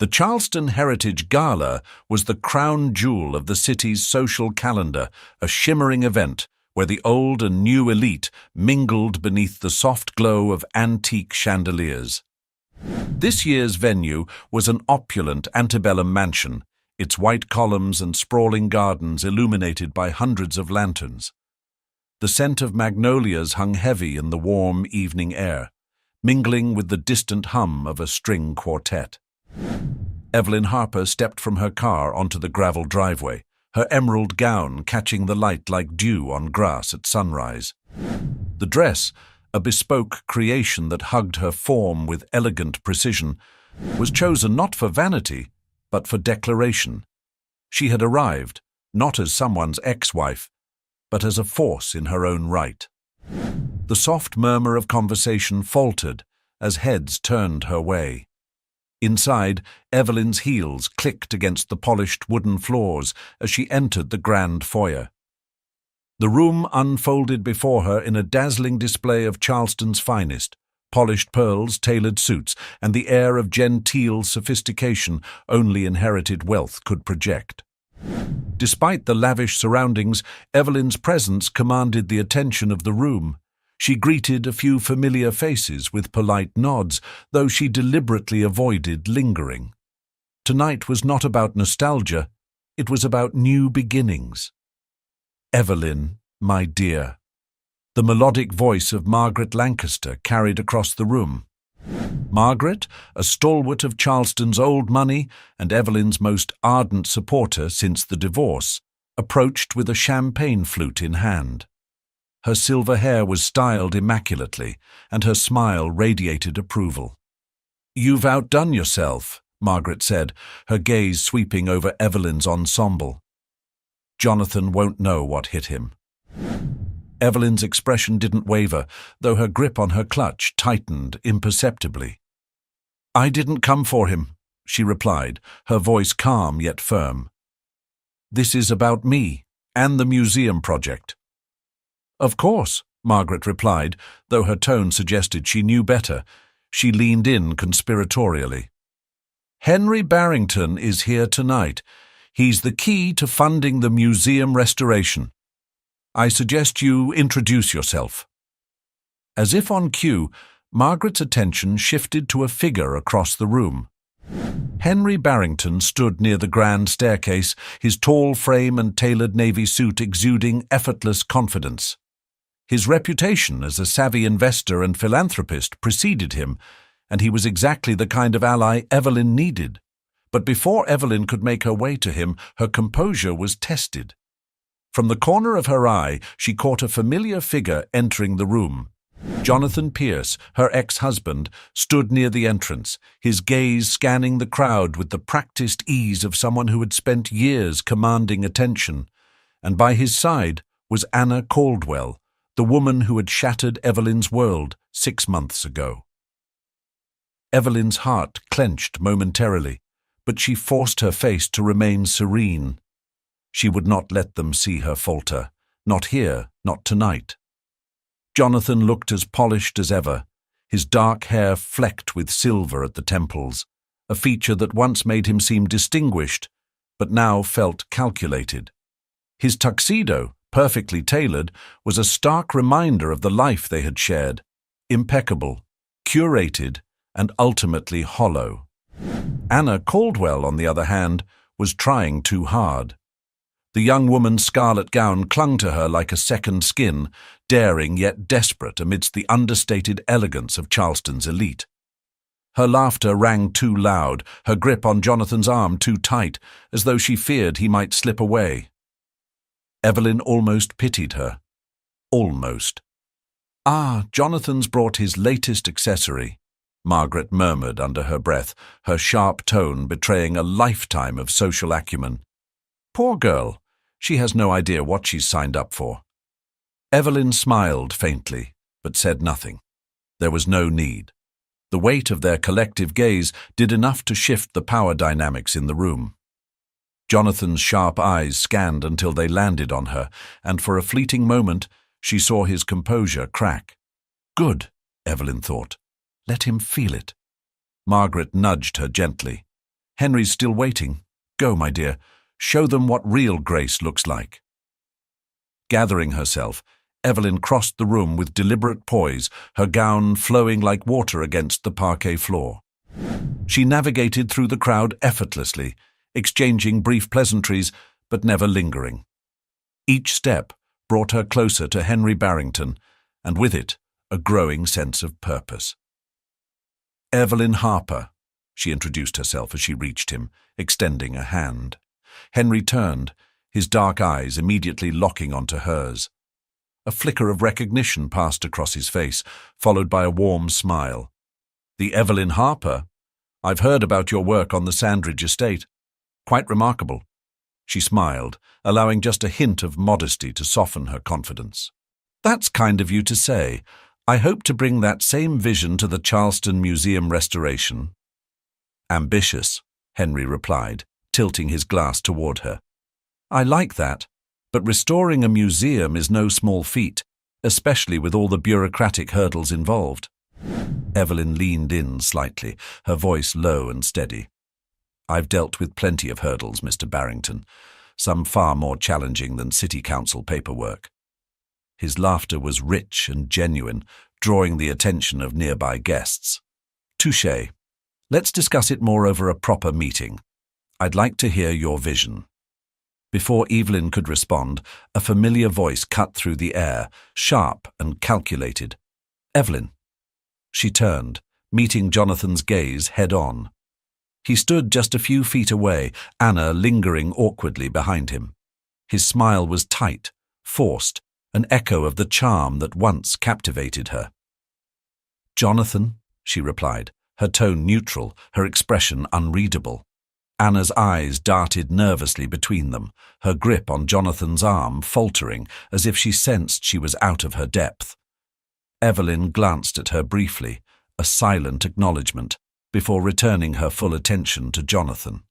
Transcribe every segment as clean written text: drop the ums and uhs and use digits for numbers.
The Charleston Heritage Gala was the crown jewel of the city's social calendar, a shimmering event where the old and new elite mingled beneath the soft glow of antique chandeliers. This year's venue was an opulent antebellum mansion, its white columns and sprawling gardens illuminated by hundreds of lanterns. The scent of magnolias hung heavy in the warm evening air, mingling with the distant hum of a string quartet. Evelyn Harper stepped from her car onto the gravel driveway, her emerald gown catching the light like dew on grass at sunrise. The dress, a bespoke creation that hugged her form with elegant precision, was chosen not for vanity, but for declaration. She had arrived, not as someone's ex-wife, but as a force in her own right. The soft murmur of conversation faltered as heads turned her way. Inside, Evelyn's heels clicked against the polished wooden floors as she entered the grand foyer. The room unfolded before her in a dazzling display of Charleston's finest, polished pearls, tailored suits, and the air of genteel sophistication only inherited wealth could project. Despite the lavish surroundings, Evelyn's presence commanded the attention of the room. She greeted a few familiar faces with polite nods, though she deliberately avoided lingering. Tonight was not about nostalgia, it was about new beginnings. "Evelyn, my dear." The melodic voice of Margaret Lancaster carried across the room. Margaret, a stalwart of Charleston's old money and Evelyn's most ardent supporter since the divorce, approached with a champagne flute in hand. Her silver hair was styled immaculately, and her smile radiated approval. "You've outdone yourself," Margaret said, her gaze sweeping over Evelyn's ensemble. "Jonathan won't know what hit him." Evelyn's expression didn't waver, though her grip on her clutch tightened imperceptibly. "I didn't come for him," she replied, her voice calm yet firm. "This is about me and the museum project." "Of course," Margaret replied, though her tone suggested she knew better. She leaned in conspiratorially. "Henry Barrington is here tonight. He's the key to funding the museum restoration. I suggest you introduce yourself." As if on cue, Margaret's attention shifted to a figure across the room. Henry Barrington stood near the grand staircase, his tall frame and tailored navy suit exuding effortless confidence. His reputation as a savvy investor and philanthropist preceded him, and he was exactly the kind of ally Evelyn needed. But before Evelyn could make her way to him, her composure was tested. From the corner of her eye, she caught a familiar figure entering the room. Jonathan Pierce, her ex-husband, stood near the entrance, his gaze scanning the crowd with the practiced ease of someone who had spent years commanding attention. And by his side was Anna Caldwell, the woman who had shattered Evelyn's world 6 months ago. Evelyn's heart clenched momentarily, but she forced her face to remain serene. She would not let them see her falter, not here, not tonight. Jonathan looked as polished as ever, his dark hair flecked with silver at the temples, a feature that once made him seem distinguished, but now felt calculated. His tuxedo, perfectly tailored, was a stark reminder of the life they had shared, impeccable, curated, and ultimately hollow. Anna Caldwell, on the other hand, was trying too hard. The young woman's scarlet gown clung to her like a second skin, daring yet desperate amidst the understated elegance of Charleston's elite. Her laughter rang too loud, her grip on Jonathan's arm too tight, as though she feared he might slip away. Evelyn almost pitied her. Almost. "Ah, Jonathan's brought his latest accessory," Margaret murmured under her breath, her sharp tone betraying a lifetime of social acumen. "Poor girl, she has no idea what she's signed up for." Evelyn smiled faintly, but said nothing. There was no need. The weight of their collective gaze did enough to shift the power dynamics in the room. Jonathan's sharp eyes scanned until they landed on her, and for a fleeting moment she saw his composure crack. Good, Evelyn thought. Let him feel it. Margaret nudged her gently. Henry's still waiting. Go, my dear. Show them what real grace looks like. Gathering herself, Evelyn crossed the room with deliberate poise, her gown flowing like water against the parquet floor. She navigated through the crowd effortlessly, exchanging brief pleasantries, but never lingering. Each step brought her closer to Henry Barrington, and with it, a growing sense of purpose. Evelyn Harper, she introduced herself as she reached him, extending a hand. Henry turned, his dark eyes immediately locking onto hers. A flicker of recognition passed across his face, followed by a warm smile. The Evelyn Harper? I've heard about your work on the Sandridge estate. Quite remarkable. She smiled, allowing just a hint of modesty to soften her confidence. That's kind of you to say. I hope to bring that same vision to the Charleston Museum restoration. Ambitious, Henry replied, tilting his glass toward her. I like that, but restoring a museum is no small feat, especially with all the bureaucratic hurdles involved. Evelyn leaned in slightly, her voice low and steady. I've dealt with plenty of hurdles, Mr. Barrington, some far more challenging than city council paperwork. His laughter was rich and genuine, drawing the attention of nearby guests. Touché. Let's discuss it more over a proper meeting. I'd like to hear your vision. Before Evelyn could respond, a familiar voice cut through the air, sharp and calculated. Evelyn. She turned, meeting Jonathan's gaze head-on. He stood just a few feet away, Anna lingering awkwardly behind him. His smile was tight, forced, an echo of the charm that once captivated her. Jonathan, she replied, her tone neutral, her expression unreadable. Anna's eyes darted nervously between them, her grip on Jonathan's arm faltering as if she sensed she was out of her depth. Evelyn glanced at her briefly, a silent acknowledgement, before returning her full attention to Jonathan.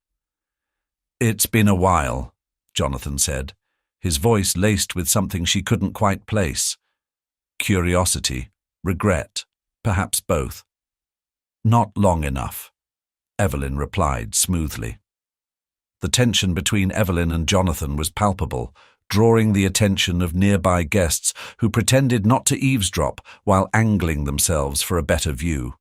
It's been a while, Jonathan said, his voice laced with something she couldn't quite place. Curiosity, regret, perhaps both. Not long enough, Evelyn replied smoothly. The tension between Evelyn and Jonathan was palpable, drawing the attention of nearby guests who pretended not to eavesdrop while angling themselves for a better view.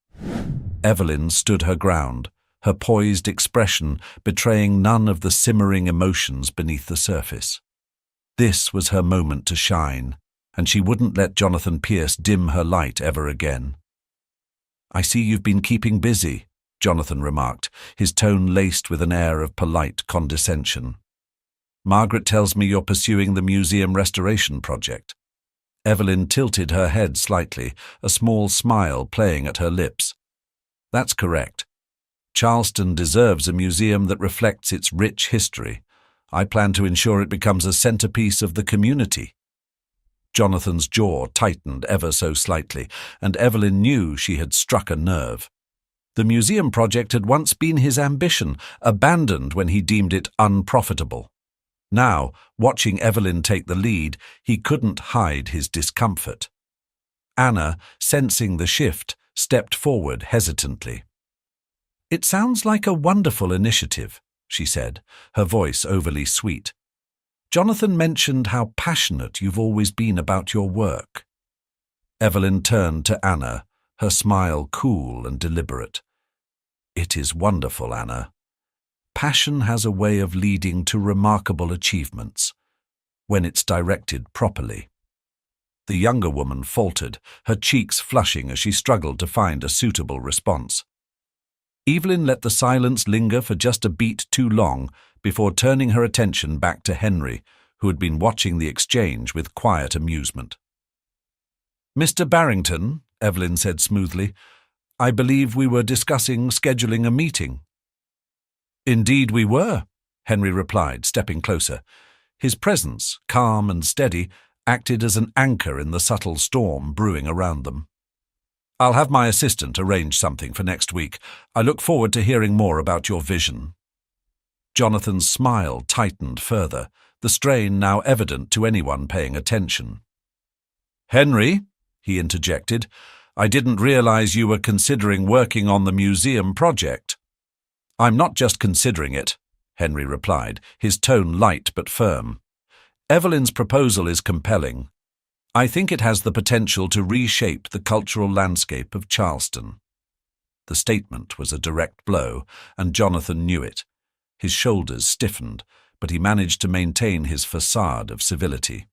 Evelyn stood her ground, her poised expression betraying none of the simmering emotions beneath the surface. This was her moment to shine, and she wouldn't let Jonathan Pierce dim her light ever again. I see you've been keeping busy, Jonathan remarked, his tone laced with an air of polite condescension. Margaret tells me you're pursuing the museum restoration project. Evelyn tilted her head slightly, a small smile playing at her lips. That's correct. Charleston deserves a museum that reflects its rich history. I plan to ensure it becomes a centerpiece of the community. Jonathan's jaw tightened ever so slightly, and Evelyn knew she had struck a nerve. The museum project had once been his ambition, abandoned when he deemed it unprofitable. Now, watching Evelyn take the lead, he couldn't hide his discomfort. Anna, sensing the shift, stepped forward hesitantly. It sounds like a wonderful initiative, she said, her voice overly sweet. Jonathan mentioned how passionate you've always been about your work. Evelyn turned to Anna, her smile cool and deliberate. It is wonderful, Anna. Passion has a way of leading to remarkable achievements, when it's directed properly. The younger woman faltered, her cheeks flushing as she struggled to find a suitable response. Evelyn let the silence linger for just a beat too long before turning her attention back to Henry, who had been watching the exchange with quiet amusement. Mr. Barrington, Evelyn said smoothly, I believe we were discussing scheduling a meeting. Indeed we were, Henry replied, stepping closer. His presence, calm and steady, acted as an anchor in the subtle storm brewing around them. I'll have my assistant arrange something for next week. I look forward to hearing more about your vision. Jonathan's smile tightened further, the strain now evident to anyone paying attention. Henry, he interjected, I didn't realize you were considering working on the museum project. I'm not just considering it, Henry replied, his tone light but firm. Evelyn's proposal is compelling. I think it has the potential to reshape the cultural landscape of Charleston. The statement was a direct blow, and Jonathan knew it. His shoulders stiffened, but he managed to maintain his facade of civility.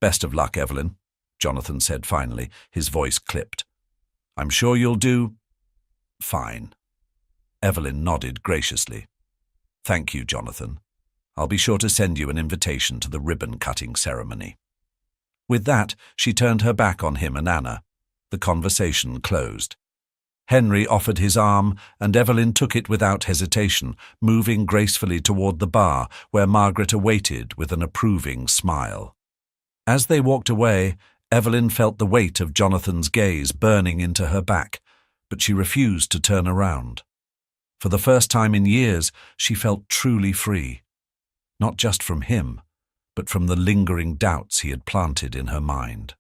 Best of luck, Evelyn, Jonathan said finally, his voice clipped. I'm sure you'll do fine. Evelyn nodded graciously. Thank you, Jonathan. I'll be sure to send you an invitation to the ribbon-cutting ceremony. With that, she turned her back on him and Anna. The conversation closed. Henry offered his arm, and Evelyn took it without hesitation, moving gracefully toward the bar, where Margaret awaited with an approving smile. As they walked away, Evelyn felt the weight of Jonathan's gaze burning into her back, but she refused to turn around. For the first time in years, she felt truly free. Not just from him, but from the lingering doubts he had planted in her mind.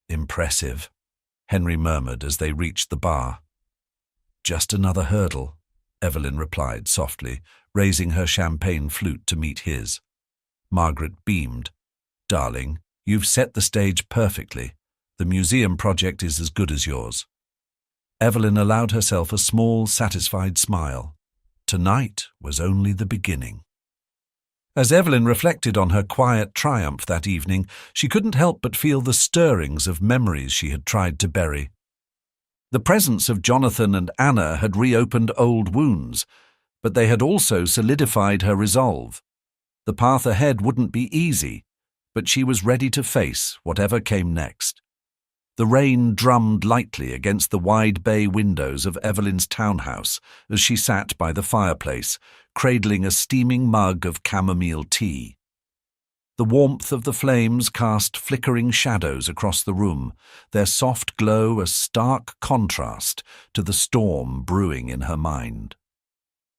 Impressive, Henry murmured as they reached the bar. Just another hurdle, Evelyn replied softly, raising her champagne flute to meet his. Margaret beamed. Darling, you've set the stage perfectly. The museum project is as good as yours. Evelyn allowed herself a small, satisfied smile. Tonight was only the beginning. As Evelyn reflected on her quiet triumph that evening, she couldn't help but feel the stirrings of memories she had tried to bury. The presence of Jonathan and Anna had reopened old wounds, but they had also solidified her resolve. The path ahead wouldn't be easy, but she was ready to face whatever came next. The rain drummed lightly against the wide bay windows of Evelyn's townhouse as she sat by the fireplace, cradling a steaming mug of chamomile tea. The warmth of the flames cast flickering shadows across the room, their soft glow a stark contrast to the storm brewing in her mind.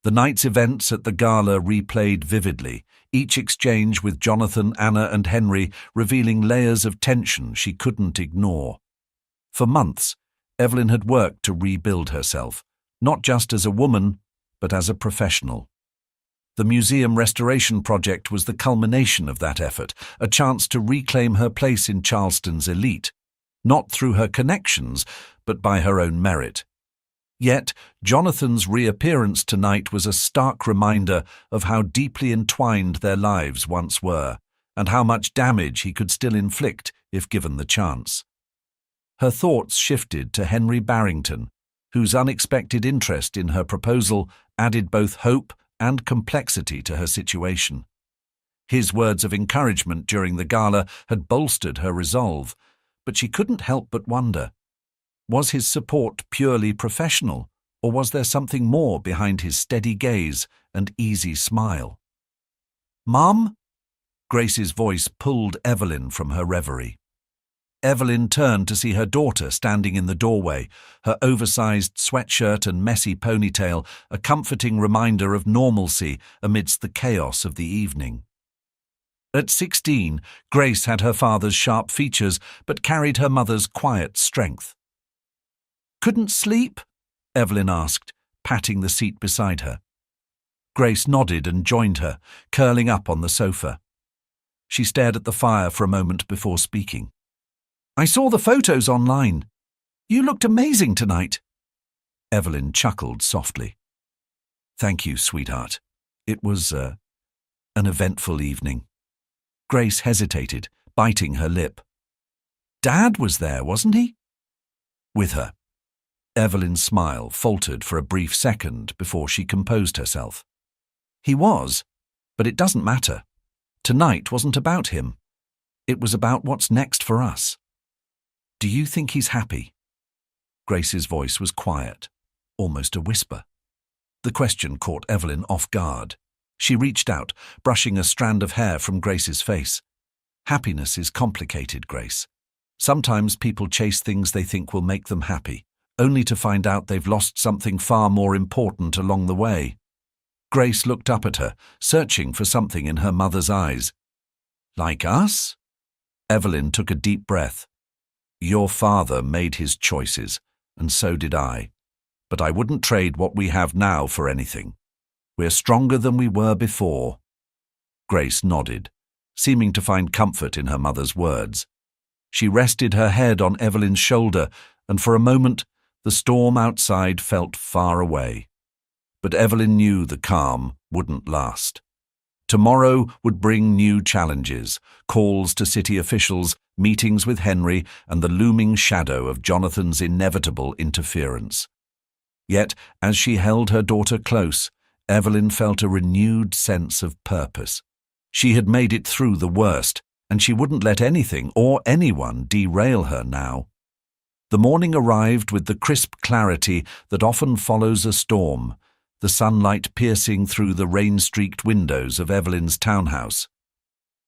The night's events at the gala replayed vividly, each exchange with Jonathan, Anna, and Henry revealing layers of tension she couldn't ignore. For months, Evelyn had worked to rebuild herself, not just as a woman, but as a professional. The museum restoration project was the culmination of that effort, a chance to reclaim her place in Charleston's elite, not through her connections, but by her own merit. Yet, Jonathan's reappearance tonight was a stark reminder of how deeply entwined their lives once were, and how much damage he could still inflict if given the chance. Her thoughts shifted to Henry Barrington, whose unexpected interest in her proposal added both hope and complexity to her situation. His words of encouragement during the gala had bolstered her resolve, but she couldn't help but wonder, was his support purely professional, or was there something more behind his steady gaze and easy smile? "Mom?" Grace's voice pulled Evelyn from her reverie. Evelyn turned to see her daughter standing in the doorway, her oversized sweatshirt and messy ponytail a comforting reminder of normalcy amidst the chaos of the evening. At 16, Grace had her father's sharp features but carried her mother's quiet strength. "Couldn't sleep?" Evelyn asked, patting the seat beside her. Grace nodded and joined her, curling up on the sofa. She stared at the fire for a moment before speaking. "I saw the photos online. You looked amazing tonight." Evelyn chuckled softly. "Thank you, sweetheart. It was, an eventful evening." Grace hesitated, biting her lip. "Dad was there, wasn't he?" "With her." Evelyn's smile faltered for a brief second before she composed herself. "He was, but it doesn't matter. Tonight wasn't about him. It was about what's next for us. Do you think he's happy?" Grace's voice was quiet, almost a whisper. The question caught Evelyn off guard. She reached out, brushing a strand of hair from Grace's face. "Happiness is complicated, Grace. Sometimes people chase things they think will make them happy, only to find out they've lost something far more important along the way." Grace looked up at her, searching for something in her mother's eyes. "Like us?" Evelyn took a deep breath. "Your father made his choices, and so did I. but I wouldn't trade what we have now for anything. We're stronger than we were before." Grace nodded, seeming to find comfort in her mother's words. She rested her head on Evelyn's shoulder, and for a moment the storm outside felt far away. But Evelyn knew the calm wouldn't last. Tomorrow would bring new challenges, calls to city officials, meetings with Henry, and the looming shadow of Jonathan's inevitable interference. Yet, as she held her daughter close, Evelyn felt a renewed sense of purpose. She had made it through the worst, and she wouldn't let anything or anyone derail her now. The morning arrived with the crisp clarity that often follows a storm, the sunlight piercing through the rain-streaked windows of Evelyn's townhouse.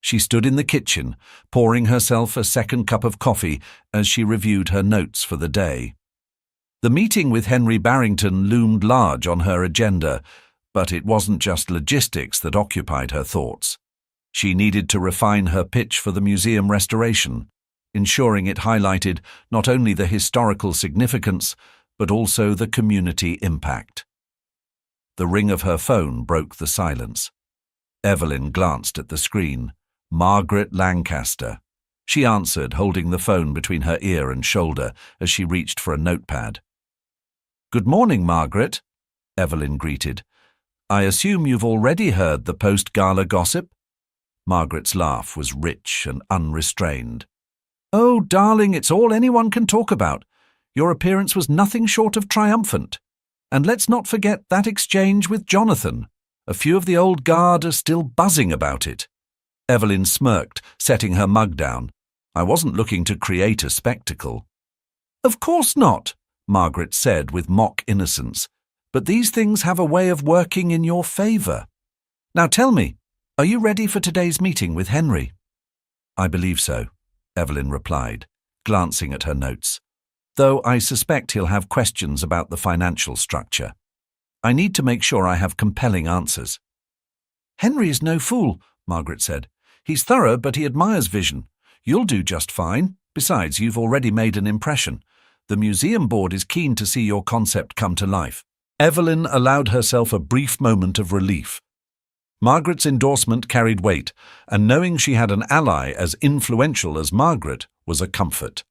She stood in the kitchen, pouring herself a second cup of coffee as she reviewed her notes for the day. The meeting with Henry Barrington loomed large on her agenda, but it wasn't just logistics that occupied her thoughts. She needed to refine her pitch for the museum restoration, ensuring it highlighted not only the historical significance, but also the community impact. The ring of her phone broke the silence. Evelyn glanced at the screen. Margaret Lancaster. She answered, holding the phone between her ear and shoulder as she reached for a notepad. "Good morning, Margaret," Evelyn greeted. "I assume you've already heard the post-gala gossip?" Margaret's laugh was rich and unrestrained. "Oh, darling, it's all anyone can talk about. Your appearance was nothing short of triumphant. And let's not forget that exchange with Jonathan. A few of the old guard are still buzzing about it." Evelyn smirked, setting her mug down. "I wasn't looking to create a spectacle." "Of course not," Margaret said with mock innocence. "But these things have a way of working in your favour. Now tell me, are you ready for today's meeting with Henry?" "I believe so," Evelyn replied, glancing at her notes. "Though I suspect he'll have questions about the financial structure. I need to make sure I have compelling answers." "Henry is no fool," Margaret said. "He's thorough, but he admires vision. You'll do just fine. Besides, you've already made an impression. The museum board is keen to see your concept come to life." Evelyn allowed herself a brief moment of relief. Margaret's endorsement carried weight, and knowing she had an ally as influential as Margaret was a comfort.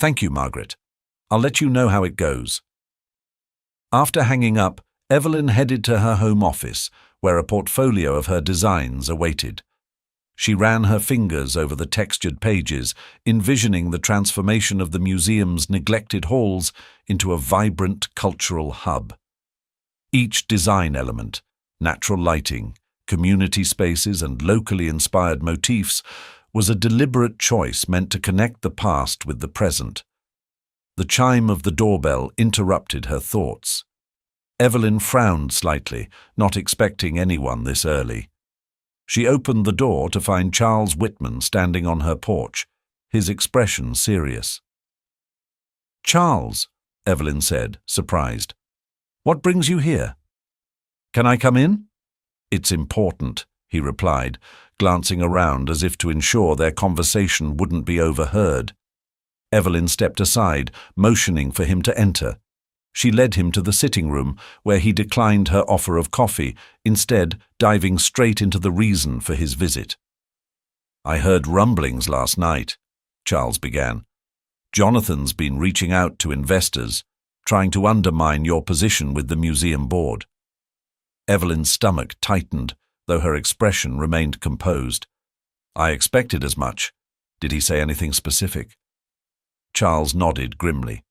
"Thank you, Margaret. I'll let you know how it goes." After hanging up, Evelyn headed to her home office, where a portfolio of her designs awaited. She ran her fingers over the textured pages, envisioning the transformation of the museum's neglected halls into a vibrant cultural hub. Each design element, natural lighting, community spaces, and locally inspired motifs, was a deliberate choice meant to connect the past with the present. The chime of the doorbell interrupted her thoughts. Evelyn frowned slightly, not expecting anyone this early. She opened the door to find Charles Whitman standing on her porch, his expression serious. "Charles," Evelyn said, surprised. "What brings you here?" "Can I come in?" "It's important," he replied, glancing around as if to ensure their conversation wouldn't be overheard. Evelyn stepped aside, motioning for him to enter. She led him to the sitting room, where he declined her offer of coffee, instead diving straight into the reason for his visit. "I heard rumblings last night," Charles began. "Jonathan's been reaching out to investors, trying to undermine your position with the museum board." Evelyn's stomach tightened, though her expression remained composed. "I expected as much. Did he say anything specific?" Charles nodded grimly.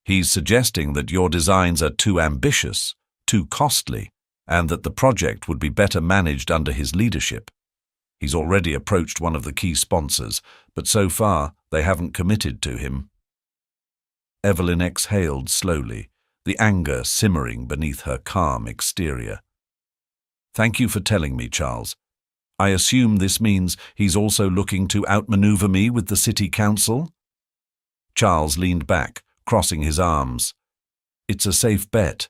"He's suggesting that your designs are too ambitious, too costly, and that the project would be better managed under his leadership. He's already approached one of the key sponsors, but so far they haven't committed to him." Evelyn exhaled slowly, the anger simmering beneath her calm exterior. "Thank you for telling me, Charles. I assume this means he's also looking to outmaneuver me with the city council?" Charles leaned back, crossing his arms. "It's a safe bet.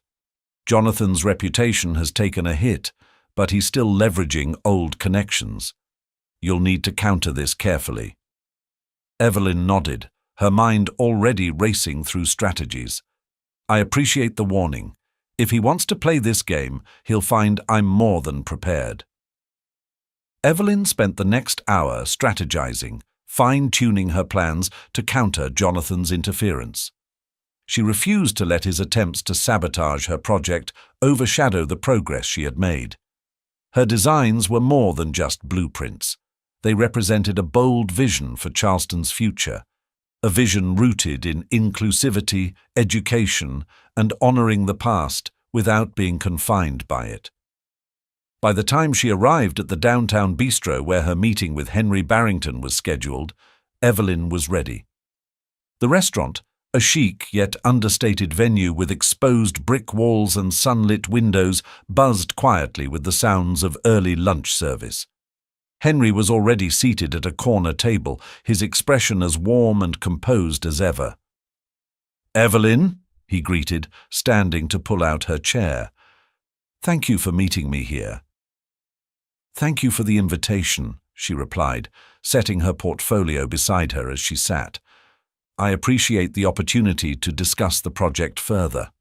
Jonathan's reputation has taken a hit, but he's still leveraging old connections. You'll need to counter this carefully." Evelyn nodded, her mind already racing through strategies. I appreciate the warning. If he wants to play this game, he'll find I'm more than prepared." Evelyn spent the next hour strategizing, fine-tuning her plans to counter Jonathan's interference. She refused to let his attempts to sabotage her project overshadow the progress she had made. Her designs were more than just blueprints. They represented a bold vision for Charleston's future, a vision rooted in inclusivity, education, and honoring the past without being confined by it. By the time she arrived at the downtown bistro where her meeting with Henry Barrington was scheduled, Evelyn was ready. The restaurant, a chic yet understated venue with exposed brick walls and sunlit windows, buzzed quietly with the sounds of early lunch service. Henry was already seated at a corner table, his expression as warm and composed as ever. "Evelyn," he greeted, standing to pull out her chair. "Thank you for meeting me here." "Thank you for the invitation," she replied, setting her portfolio beside her as she sat. "I appreciate the opportunity to discuss the project further."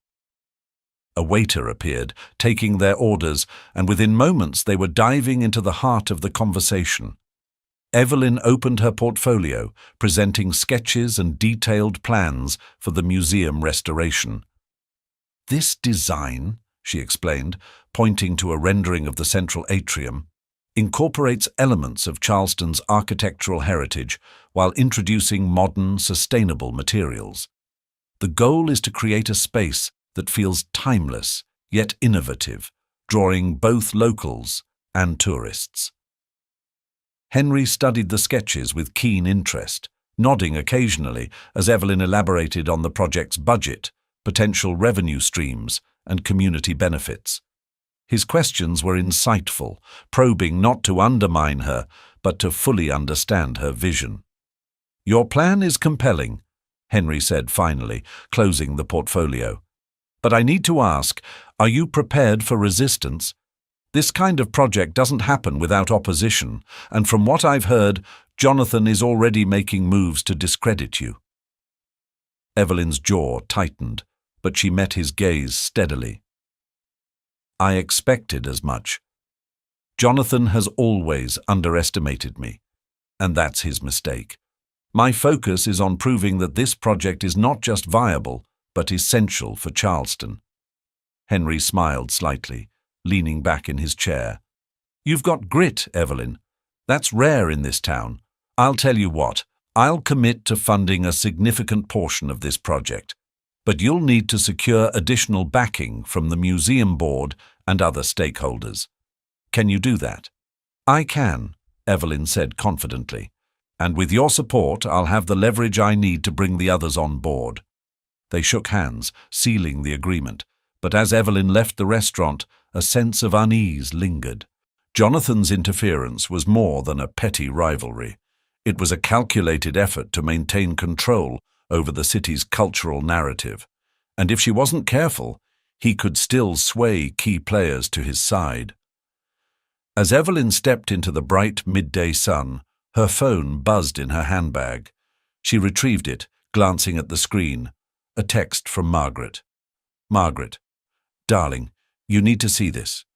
A waiter appeared, taking their orders, and within moments they were diving into the heart of the conversation. Evelyn opened her portfolio, presenting sketches and detailed plans for the museum restoration. "This design," she explained, pointing to a rendering of the central atrium, "incorporates elements of Charleston's architectural heritage while introducing modern, sustainable materials. The goal is to create a space that feels timeless yet innovative, drawing both locals and tourists." Henry studied the sketches with keen interest, nodding occasionally as Evelyn elaborated on the project's budget, potential revenue streams, and community benefits. His questions were insightful, probing not to undermine her, but to fully understand her vision. "Your plan is compelling," Henry said finally, closing the portfolio. "But I need to ask, are you prepared for resistance? This kind of project doesn't happen without opposition, and from what I've heard, Jonathan is already making moves to discredit you." Evelyn's jaw tightened, but she met his gaze steadily. "I expected as much. Jonathan has always underestimated me, and that's his mistake. My focus is on proving that this project is not just viable, but essential for Charleston." Henry smiled slightly, leaning back in his chair. "You've got grit, Evelyn. That's rare in this town. I'll tell you what, I'll commit to funding a significant portion of this project, but you'll need to secure additional backing from the museum board and other stakeholders. Can you do that?" "I can," Evelyn said confidently, "and with your support I'll have the leverage I need to bring the others on board." They shook hands, sealing the agreement, but as Evelyn left the restaurant, a sense of unease lingered. Jonathan's interference was more than a petty rivalry. It was a calculated effort to maintain control over the city's cultural narrative, and if she wasn't careful, he could still sway key players to his side. As Evelyn stepped into the bright midday sun, her phone buzzed in her handbag. She retrieved it, glancing at the screen. A text from Margaret. "Margaret, darling, you need to see this.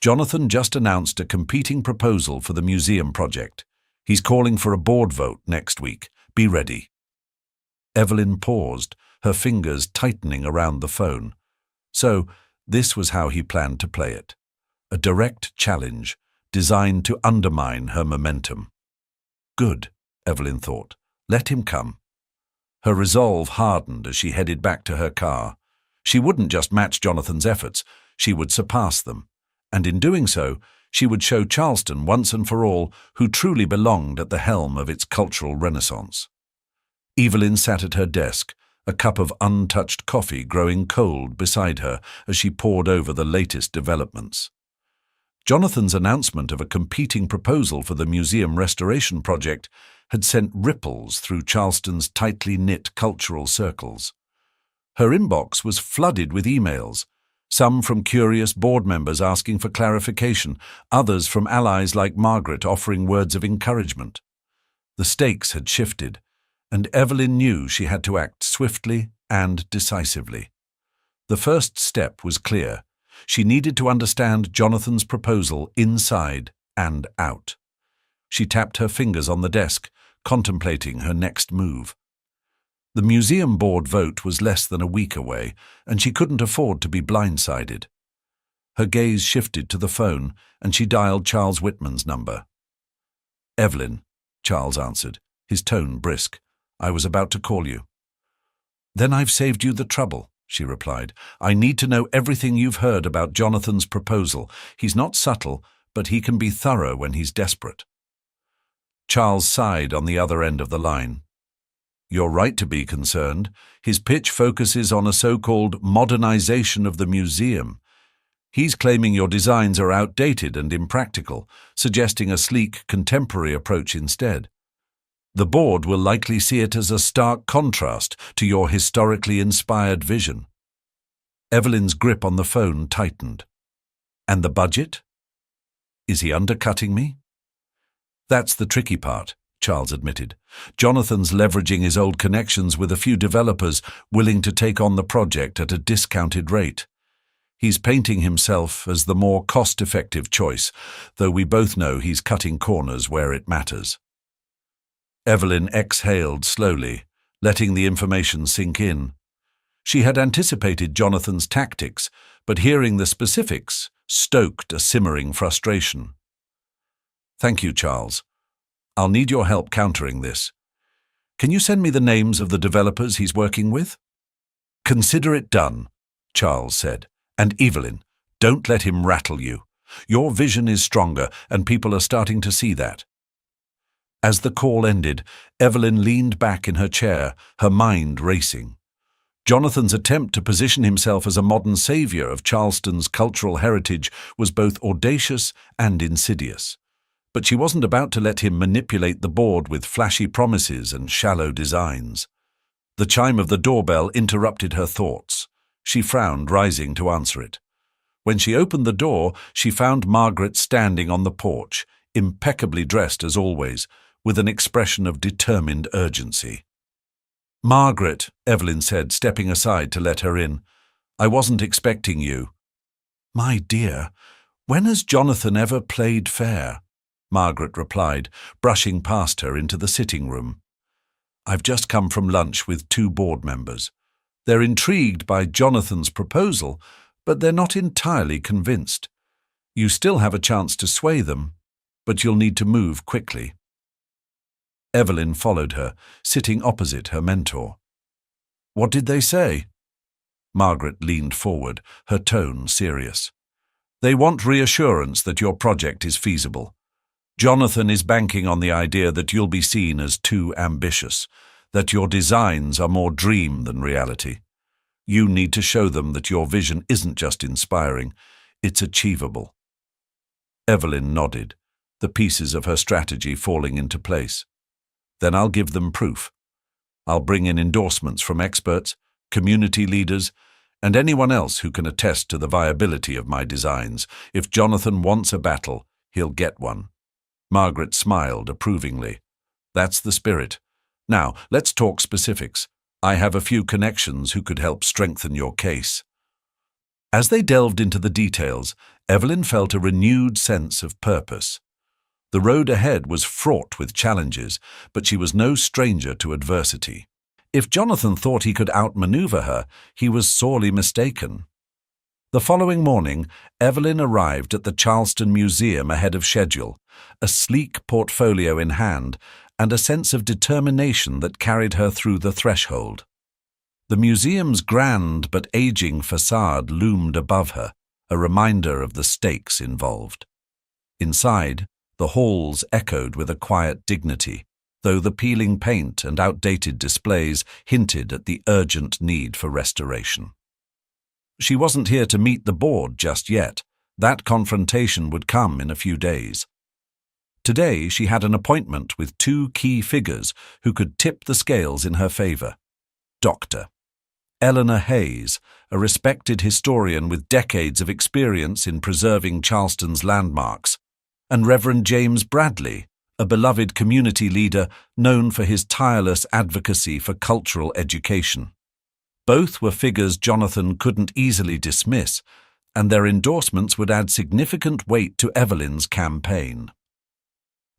Jonathan just announced a competing proposal for the museum project. He's calling for a board vote next week. Be ready." Evelyn paused, her fingers tightening around the phone. So, this was how he planned to play it. A direct challenge, designed to undermine her momentum. Good, Evelyn thought. Let him come. Her resolve hardened as she headed back to her car. She wouldn't just match Jonathan's efforts, she would surpass them. And in doing so, she would show Charleston once and for all who truly belonged at the helm of its cultural renaissance. Evelyn sat at her desk, a cup of untouched coffee growing cold beside her as she pored over the latest developments. Jonathan's announcement of a competing proposal for the museum restoration project had sent ripples through Charleston's tightly knit cultural circles. Her inbox was flooded with emails, some from curious board members asking for clarification, others from allies like Margaret offering words of encouragement. The stakes had shifted, and Evelyn knew she had to act swiftly and decisively. The first step was clear. She needed to understand Jonathan's proposal inside and out. She tapped her fingers on the desk, contemplating her next move. The museum board vote was less than a week away, and she couldn't afford to be blindsided. Her gaze shifted to the phone, and she dialed Charles Whitman's number. "Evelyn," Charles answered, his tone brisk. "I was about to call you." "Then I've saved you the trouble," she replied. "I need to know everything you've heard about Jonathan's proposal. He's not subtle, but he can be thorough when he's desperate." Charles sighed on the other end of the line. "You're right to be concerned. His pitch focuses on a so-called modernization of the museum. He's claiming your designs are outdated and impractical, suggesting a sleek, contemporary approach instead. The board will likely see it as a stark contrast to your historically inspired vision." Evelyn's grip on the phone tightened. "And the budget? Is he undercutting me?" "That's the tricky part," Charles admitted. "Jonathan's leveraging his old connections with a few developers willing to take on the project at a discounted rate. He's painting himself as the more cost-effective choice, though we both know he's cutting corners where it matters." Evelyn exhaled slowly, letting the information sink in. She had anticipated Jonathan's tactics, but hearing the specifics stoked a simmering frustration. "Thank you, Charles. I'll need your help countering this. Can you send me the names of the developers he's working with?" "Consider it done," Charles said. "And Evelyn, don't let him rattle you. Your vision is stronger, and people are starting to see that." As the call ended, Evelyn leaned back in her chair, her mind racing. Jonathan's attempt to position himself as a modern savior of Charleston's cultural heritage was both audacious and insidious. But she wasn't about to let him manipulate the board with flashy promises and shallow designs. The chime of the doorbell interrupted her thoughts. She frowned, rising to answer it. When she opened the door, she found Margaret standing on the porch, impeccably dressed as always, with an expression of determined urgency. "Margaret," Evelyn said, stepping aside to let her in, "I wasn't expecting you." "My dear, when has Jonathan ever played fair?" Margaret replied, brushing past her into the sitting room. "I've just come from lunch with 2 board members. They're intrigued by Jonathan's proposal, but they're not entirely convinced. You still have a chance to sway them, but you'll need to move quickly." Evelyn followed her, sitting opposite her mentor. "What did they say?" Margaret leaned forward, her tone serious. "They want reassurance that your project is feasible. Jonathan is banking on the idea that you'll be seen as too ambitious, that your designs are more dream than reality. You need to show them that your vision isn't just inspiring, it's achievable." Evelyn nodded, the pieces of her strategy falling into place. "Then I'll give them proof. I'll bring in endorsements from experts, community leaders, and anyone else who can attest to the viability of my designs. If Jonathan wants a battle, he'll get one." Margaret smiled approvingly. "That's the spirit. Now, let's talk specifics. I have a few connections who could help strengthen your case." As they delved into the details, Evelyn felt a renewed sense of purpose. The road ahead was fraught with challenges, but she was no stranger to adversity. If Jonathan thought he could outmaneuver her, he was sorely mistaken. The following morning, Evelyn arrived at the Charleston Museum ahead of schedule, a sleek portfolio in hand, and a sense of determination that carried her through the threshold. The museum's grand but aging facade loomed above her, a reminder of the stakes involved. Inside, the halls echoed with a quiet dignity, though the peeling paint and outdated displays hinted at the urgent need for restoration. She wasn't here to meet the board just yet. That confrontation would come in a few days. Today she had an appointment with 2 key figures who could tip the scales in her favor. Dr. Eleanor Hayes, a respected historian with decades of experience in preserving Charleston's landmarks, and Reverend James Bradley, a beloved community leader known for his tireless advocacy for cultural education. Both were figures Jonathan couldn't easily dismiss, and their endorsements would add significant weight to Evelyn's campaign.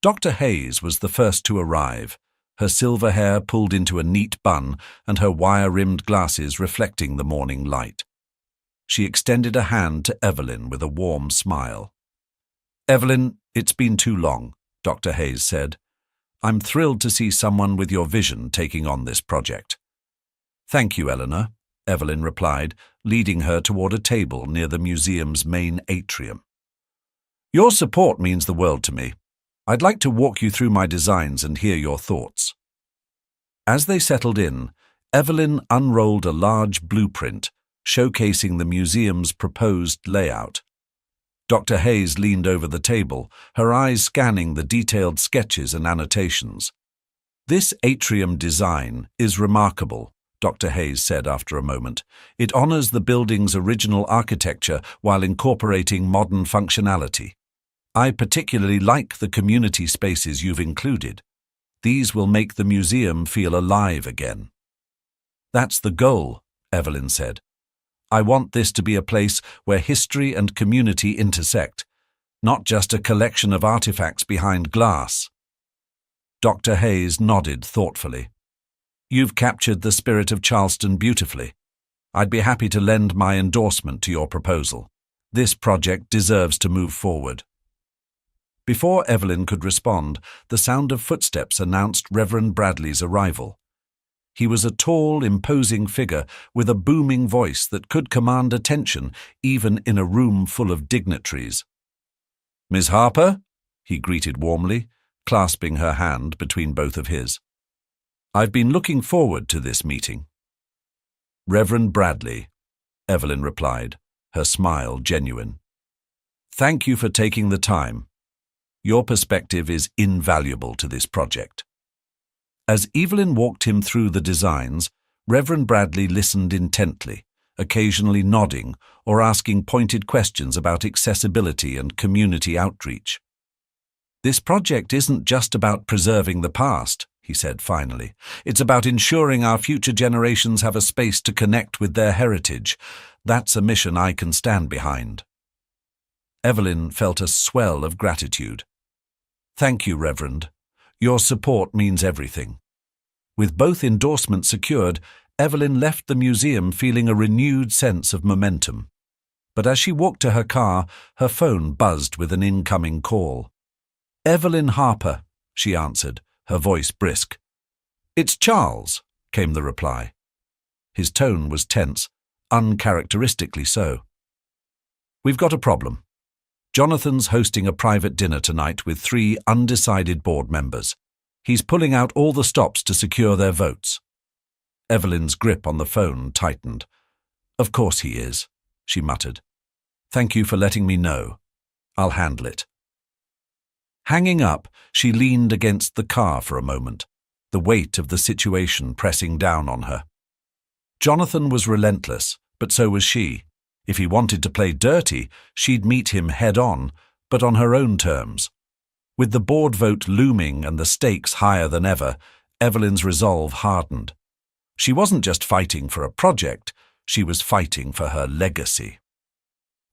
Dr. Hayes was the first to arrive, her silver hair pulled into a neat bun and her wire-rimmed glasses reflecting the morning light. She extended a hand to Evelyn with a warm smile. "Evelyn, it's been too long," Dr. Hayes said. "I'm thrilled to see someone with your vision taking on this project." "Thank you, Eleanor," Evelyn replied, leading her toward a table near the museum's main atrium. "Your support means the world to me. I'd like to walk you through my designs and hear your thoughts." As they settled in, Evelyn unrolled a large blueprint showcasing the museum's proposed layout. Dr. Hayes leaned over the table, her eyes scanning the detailed sketches and annotations. "This atrium design is remarkable," Dr. Hayes said after a moment. "It honors the building's original architecture while incorporating modern functionality. I particularly like the community spaces you've included. These will make the museum feel alive again." "That's the goal," Evelyn said. "I want this to be a place where history and community intersect, not just a collection of artifacts behind glass." Dr. Hayes nodded thoughtfully. "You've captured the spirit of Charleston beautifully. I'd be happy to lend my endorsement to your proposal. This project deserves to move forward." Before Evelyn could respond, the sound of footsteps announced Reverend Bradley's arrival. He was a tall, imposing figure with a booming voice that could command attention even in a room full of dignitaries. "Miss Harper?" he greeted warmly, clasping her hand between both of his. "I've been looking forward to this meeting." "Reverend Bradley," Evelyn replied, her smile genuine. "Thank you for taking the time. Your perspective is invaluable to this project." As Evelyn walked him through the designs, Reverend Bradley listened intently, occasionally nodding or asking pointed questions about accessibility and community outreach. "This project isn't just about preserving the past," he said finally. "It's about ensuring our future generations have a space to connect with their heritage. That's a mission I can stand behind." Evelyn felt a swell of gratitude. "Thank you, Reverend. Your support means everything." With both endorsements secured, Evelyn left the museum feeling a renewed sense of momentum. But as she walked to her car, her phone buzzed with an incoming call. "Evelyn Harper," she answered, her voice brisk. "It's Charles," came the reply. His tone was tense, uncharacteristically so. "We've got a problem. Jonathan's hosting a private dinner tonight with 3 undecided board members. He's pulling out all the stops to secure their votes." Evelyn's grip on the phone tightened. "Of course he is," she muttered. "Thank you for letting me know. I'll handle it." Hanging up, she leaned against the car for a moment, the weight of the situation pressing down on her. Jonathan was relentless, but so was she. If he wanted to play dirty, she'd meet him head-on, but on her own terms. With the board vote looming and the stakes higher than ever, Evelyn's resolve hardened. She wasn't just fighting for a project, she was fighting for her legacy.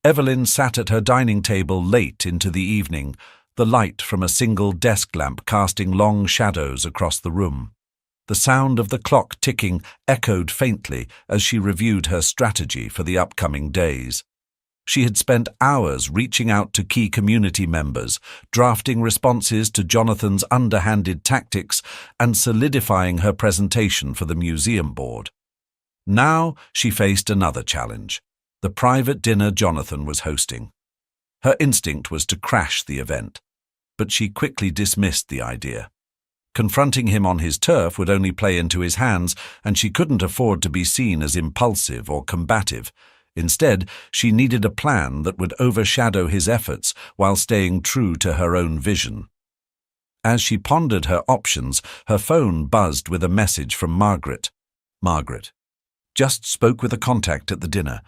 Evelyn sat at her dining table late into the evening, the light from a single desk lamp casting long shadows across the room. The sound of the clock ticking echoed faintly as she reviewed her strategy for the upcoming days. She had spent hours reaching out to key community members, drafting responses to Jonathan's underhanded tactics, and solidifying her presentation for the museum board. Now she faced another challenge, the private dinner Jonathan was hosting. Her instinct was to crash the event, but she quickly dismissed the idea. Confronting him on his turf would only play into his hands, and she couldn't afford to be seen as impulsive or combative. Instead, she needed a plan that would overshadow his efforts while staying true to her own vision. As she pondered her options, her phone buzzed with a message from Margaret. "Margaret, just spoke with a contact at the dinner.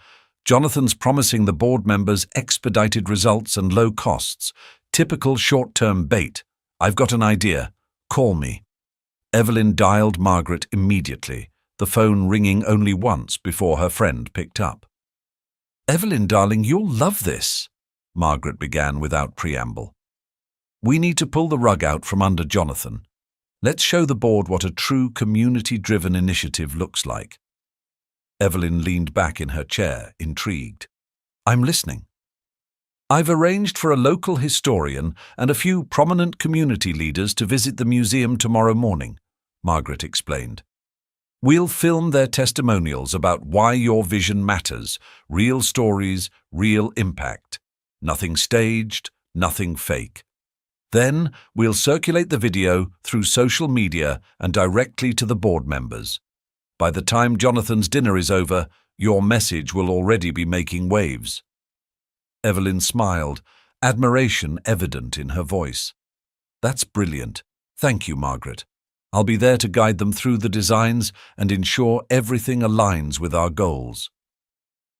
Jonathan's promising the board members expedited results and low costs. Typical short-term bait. I've got an idea. Call me." Evelyn dialed Margaret immediately, the phone ringing only once before her friend picked up. "Evelyn, darling, you'll love this," Margaret began without preamble. "We need to pull the rug out from under Jonathan. Let's show the board what a true community-driven initiative looks like." Evelyn leaned back in her chair, intrigued. "I'm listening." "I've arranged for a local historian and a few prominent community leaders to visit the museum tomorrow morning," Margaret explained. "We'll film their testimonials about why your vision matters, real stories, real impact. Nothing staged, nothing fake. Then we'll circulate the video through social media and directly to the board members. By the time Jonathan's dinner is over, your message will already be making waves." Evelyn smiled, admiration evident in her voice. "That's brilliant. Thank you, Margaret. I'll be there to guide them through the designs and ensure everything aligns with our goals."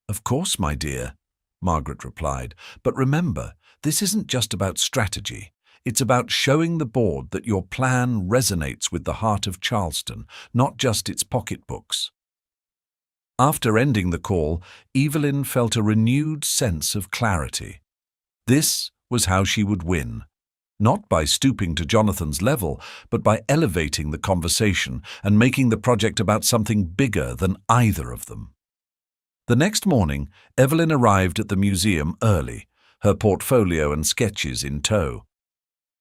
"Of course, my dear," Margaret replied. "But remember, this isn't just about strategy. It's about showing the board that your plan resonates with the heart of Charleston, not just its pocketbooks." After ending the call, Evelyn felt a renewed sense of clarity. This was how she would win. Not by stooping to Jonathan's level, but by elevating the conversation and making the project about something bigger than either of them. The next morning, Evelyn arrived at the museum early, her portfolio and sketches in tow.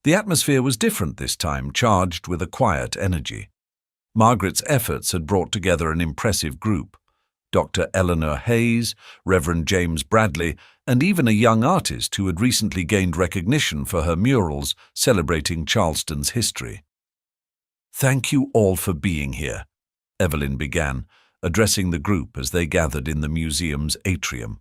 The atmosphere was different this time, charged with a quiet energy. Margaret's efforts had brought together an impressive group. Dr. Eleanor Hayes, Reverend James Bradley, and even a young artist who had recently gained recognition for her murals celebrating Charleston's history. "Thank you all for being here," Evelyn began, addressing the group as they gathered in the museum's atrium.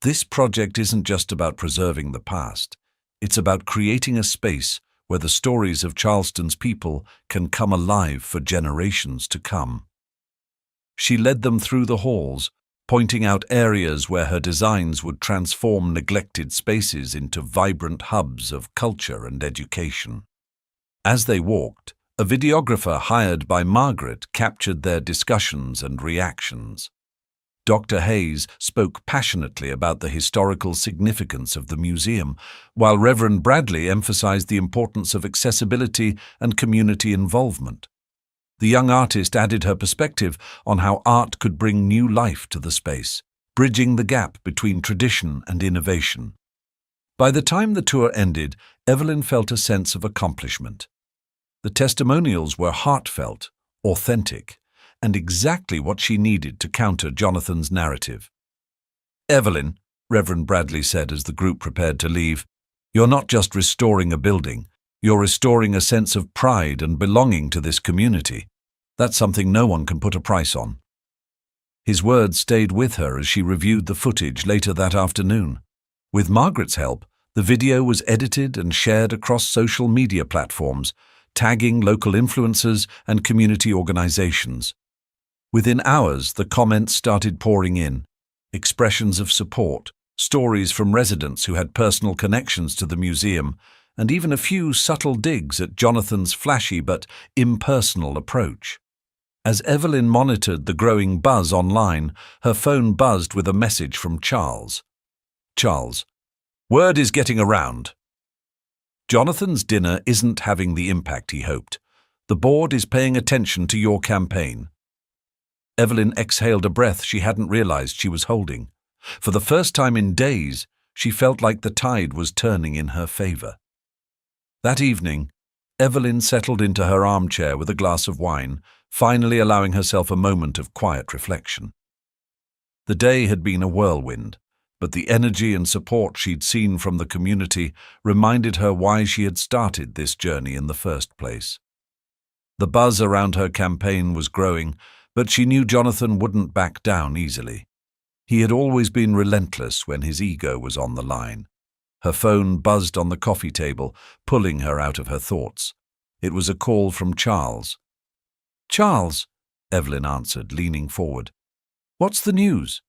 "This project isn't just about preserving the past. It's about creating a space where the stories of Charleston's people can come alive for generations to come." She led them through the halls, pointing out areas where her designs would transform neglected spaces into vibrant hubs of culture and education. As they walked, a videographer hired by Margaret captured their discussions and reactions. Dr. Hayes spoke passionately about the historical significance of the museum, while Reverend Bradley emphasized the importance of accessibility and community involvement. The young artist added her perspective on how art could bring new life to the space, bridging the gap between tradition and innovation. By the time the tour ended, Evelyn felt a sense of accomplishment. The testimonials were heartfelt, authentic, and exactly what she needed to counter Jonathan's narrative. "Evelyn," Reverend Bradley said as the group prepared to leave, "you're not just restoring a building, you're restoring a sense of pride and belonging to this community. That's something no one can put a price on." His words stayed with her as she reviewed the footage later that afternoon. With Margaret's help, the video was edited and shared across social media platforms, tagging local influencers and community organizations. Within hours, the comments started pouring in, expressions of support, stories from residents who had personal connections to the museum, and even a few subtle digs at Jonathan's flashy but impersonal approach. As Evelyn monitored the growing buzz online, her phone buzzed with a message from Charles. "Charles, word is getting around. Jonathan's dinner isn't having the impact he hoped. The board is paying attention to your campaign." Evelyn exhaled a breath she hadn't realized she was holding. For the first time in days, she felt like the tide was turning in her favor. That evening, Evelyn settled into her armchair with a glass of wine, finally allowing herself a moment of quiet reflection. The day had been a whirlwind, but the energy and support she'd seen from the community reminded her why she had started this journey in the first place. The buzz around her campaign was growing, but she knew Jonathan wouldn't back down easily. He had always been relentless when his ego was on the line. Her phone buzzed on the coffee table, pulling her out of her thoughts. It was a call from Charles. "Charles," Evelyn answered, leaning forward. "What's the news?"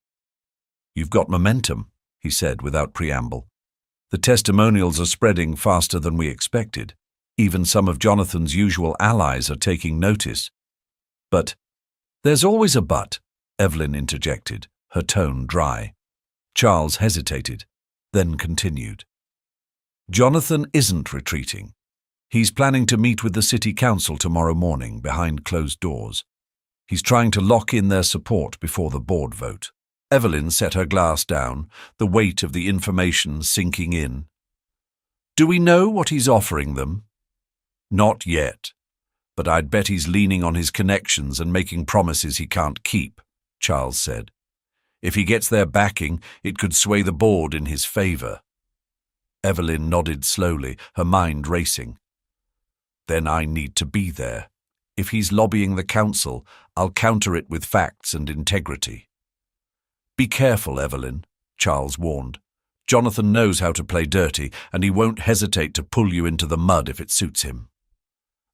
"You've got momentum," he said without preamble. "The testimonials are spreading faster than we expected. Even some of Jonathan's usual allies are taking notice. But There's always a but, Evelyn interjected, her tone dry. Charles hesitated, then continued. Jonathan isn't retreating. He's planning to meet with the city council tomorrow morning behind closed doors. He's trying to lock in their support before the board vote. Evelyn set her glass down, the weight of the information sinking in. Do we know what he's offering them? Not yet, but I'd bet he's leaning on his connections and making promises he can't keep, Charles said. If he gets their backing, it could sway the board in his favor. Evelyn nodded slowly, her mind racing. Then I need to be there. If he's lobbying the council, I'll counter it with facts and integrity. Be careful, Evelyn, Charles warned. Jonathan knows how to play dirty, and he won't hesitate to pull you into the mud if it suits him.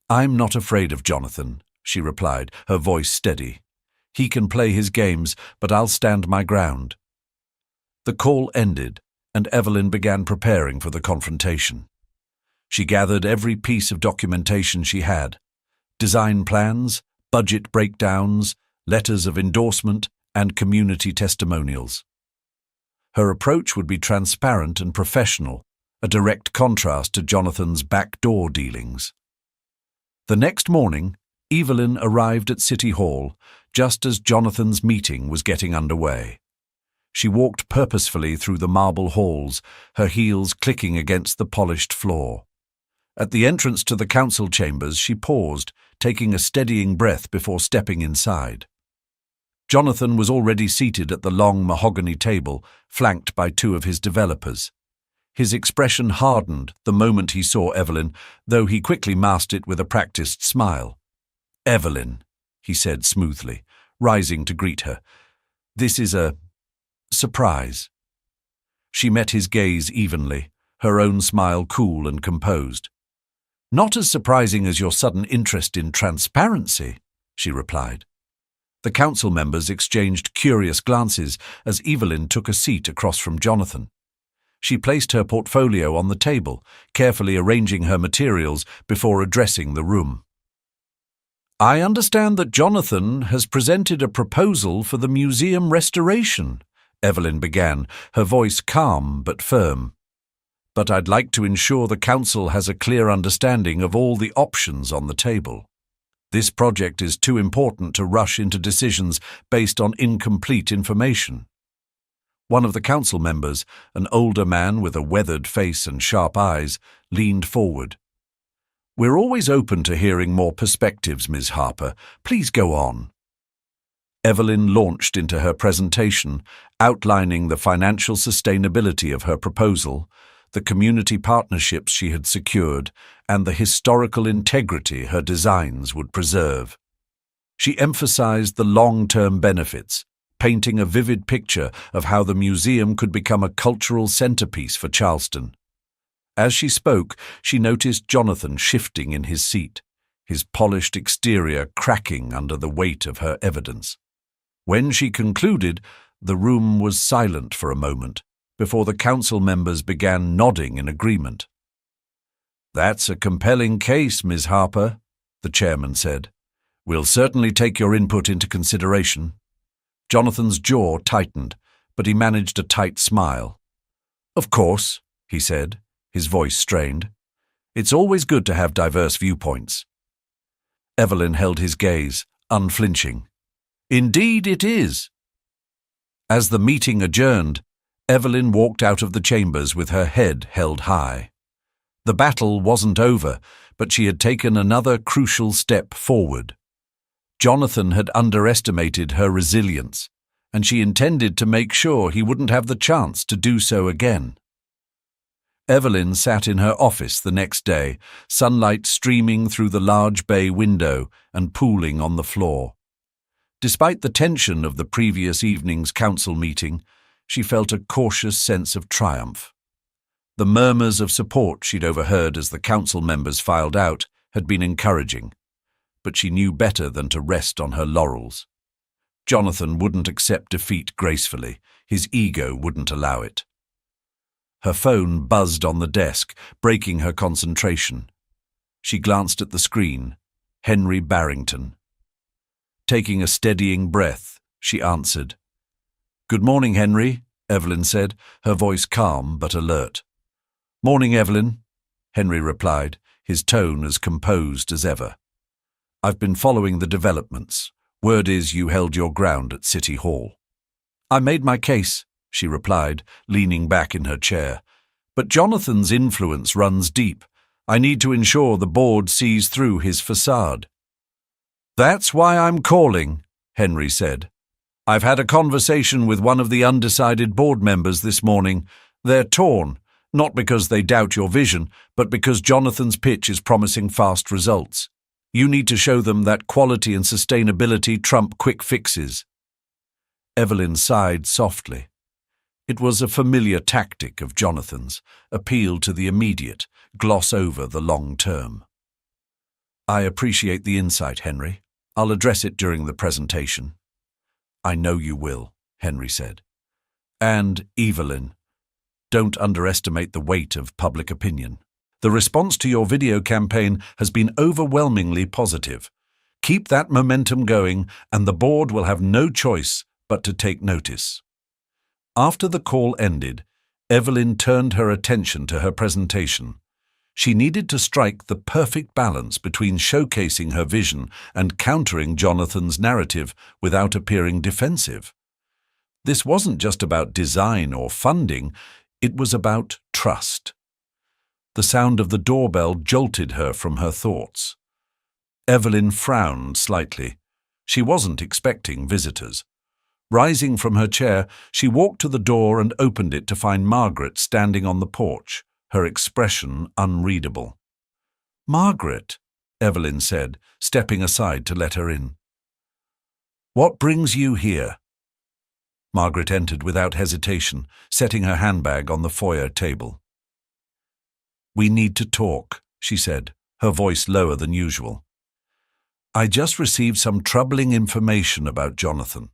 I'm not afraid of Jonathan, she replied, her voice steady. He can play his games, but I'll stand my ground. The call ended, and Evelyn began preparing for the confrontation. She gathered every piece of documentation she had: design plans, budget breakdowns, letters of endorsement, and community testimonials. Her approach would be transparent and professional, a direct contrast to Jonathan's backdoor dealings. The next morning, Evelyn arrived at City Hall just as Jonathan's meeting was getting underway. She walked purposefully through the marble halls, her heels clicking against the polished floor. At the entrance to the council chambers, she paused, taking a steadying breath before stepping inside. Jonathan was already seated at the long mahogany table, flanked by two of his developers. His expression hardened the moment he saw Evelyn, though he quickly masked it with a practiced smile. Evelyn, he said smoothly, rising to greet her. This is a surprise. She met his gaze evenly, her own smile cool and composed. Not as surprising as your sudden interest in transparency, she replied. The council members exchanged curious glances as Evelyn took a seat across from Jonathan. She placed her portfolio on the table, carefully arranging her materials before addressing the room. I understand that Jonathan has presented a proposal for the museum restoration, Evelyn began, her voice calm but firm. But I'd like to ensure the council has a clear understanding of all the options on the table. This project is too important to rush into decisions based on incomplete information. One of the council members, an older man with a weathered face and sharp eyes, leaned forward. We're always open to hearing more perspectives, Ms. Harper. Please go on. Evelyn launched into her presentation, outlining the financial sustainability of her proposal, the community partnerships she had secured, and the historical integrity her designs would preserve. She emphasized the long-term benefits, painting a vivid picture of how the museum could become a cultural centerpiece for Charleston. As she spoke, she noticed Jonathan shifting in his seat, his polished exterior cracking under the weight of her evidence. When she concluded, the room was silent for a moment, before the council members began nodding in agreement. That's a compelling case, Ms. Harper, the chairman said. We'll certainly take your input into consideration. Jonathan's jaw tightened, but he managed a tight smile. Of course, he said, his voice strained. It's always good to have diverse viewpoints. Evelyn held his gaze, unflinching. Indeed it is. As the meeting adjourned, Evelyn walked out of the chambers with her head held high. The battle wasn't over, but she had taken another crucial step forward. Jonathan had underestimated her resilience, and she intended to make sure he wouldn't have the chance to do so again. Evelyn sat in her office the next day, sunlight streaming through the large bay window and pooling on the floor. Despite the tension of the previous evening's council meeting, she felt a cautious sense of triumph. The murmurs of support she'd overheard as the council members filed out had been encouraging, but she knew better than to rest on her laurels. Jonathan wouldn't accept defeat gracefully. His ego wouldn't allow it. Her phone buzzed on the desk, breaking her concentration. She glanced at the screen. Henry Barrington. Taking a steadying breath, she answered. "Good morning, Henry," Evelyn said, her voice calm but alert. "Morning, Evelyn," Henry replied, his tone as composed as ever. "I've been following the developments. Word is you held your ground at City Hall." "I made my case," she replied, leaning back in her chair. "But Jonathan's influence runs deep. I need to ensure the board sees through his facade." "That's why I'm calling," Henry said. "I've had a conversation with one of the undecided board members this morning. They're torn, not because they doubt your vision, but because Jonathan's pitch is promising fast results. You need to show them that quality and sustainability trump quick fixes." Evelyn sighed softly. It was a familiar tactic of Jonathan's, appeal to the immediate, gloss over the long term. "I appreciate the insight, Henry. I'll address it during the presentation." "I know you will," Henry said. "And, Evelyn, don't underestimate the weight of public opinion. The response to your video campaign has been overwhelmingly positive. Keep that momentum going, and the board will have no choice but to take notice." After the call ended, Evelyn turned her attention to her presentation. She needed to strike the perfect balance between showcasing her vision and countering Jonathan's narrative without appearing defensive. This wasn't just about design or funding, it was about trust. The sound of the doorbell jolted her from her thoughts. Evelyn frowned slightly. She wasn't expecting visitors. Rising from her chair, she walked to the door and opened it to find Margaret standing on the porch, her expression unreadable. "Margaret," Evelyn said, stepping aside to let her in. "What brings you here?" Margaret entered without hesitation, setting her handbag on the foyer table. "We need to talk," she said, her voice lower than usual. "I just received some troubling information about Jonathan."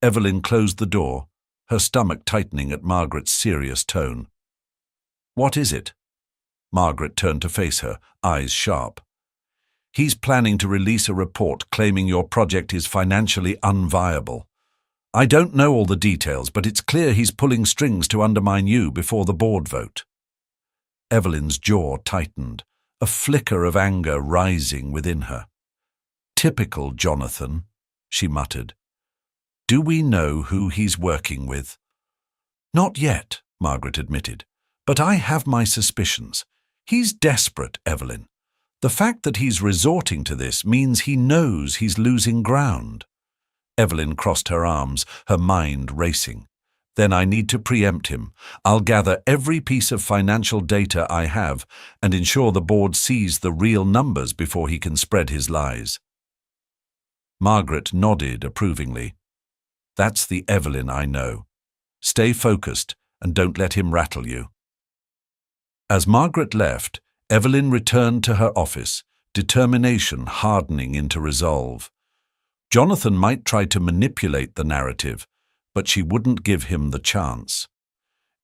Evelyn closed the door, her stomach tightening at Margaret's serious tone. "What is it?" Margaret turned to face her, eyes sharp. "He's planning to release a report claiming your project is financially unviable. I don't know all the details, but it's clear he's pulling strings to undermine you before the board vote." Evelyn's jaw tightened, a flicker of anger rising within her. "Typical Jonathan," she muttered. "Do we know who he's working with?" "Not yet," Margaret admitted, "but I have my suspicions. He's desperate, Evelyn. The fact that he's resorting to this means he knows he's losing ground." Evelyn crossed her arms, her mind racing. "Then I need to preempt him. I'll gather every piece of financial data I have and ensure the board sees the real numbers before he can spread his lies." Margaret nodded approvingly. "That's the Evelyn I know. Stay focused and don't let him rattle you." As Margaret left, Evelyn returned to her office, determination hardening into resolve. Jonathan might try to manipulate the narrative, but she wouldn't give him the chance.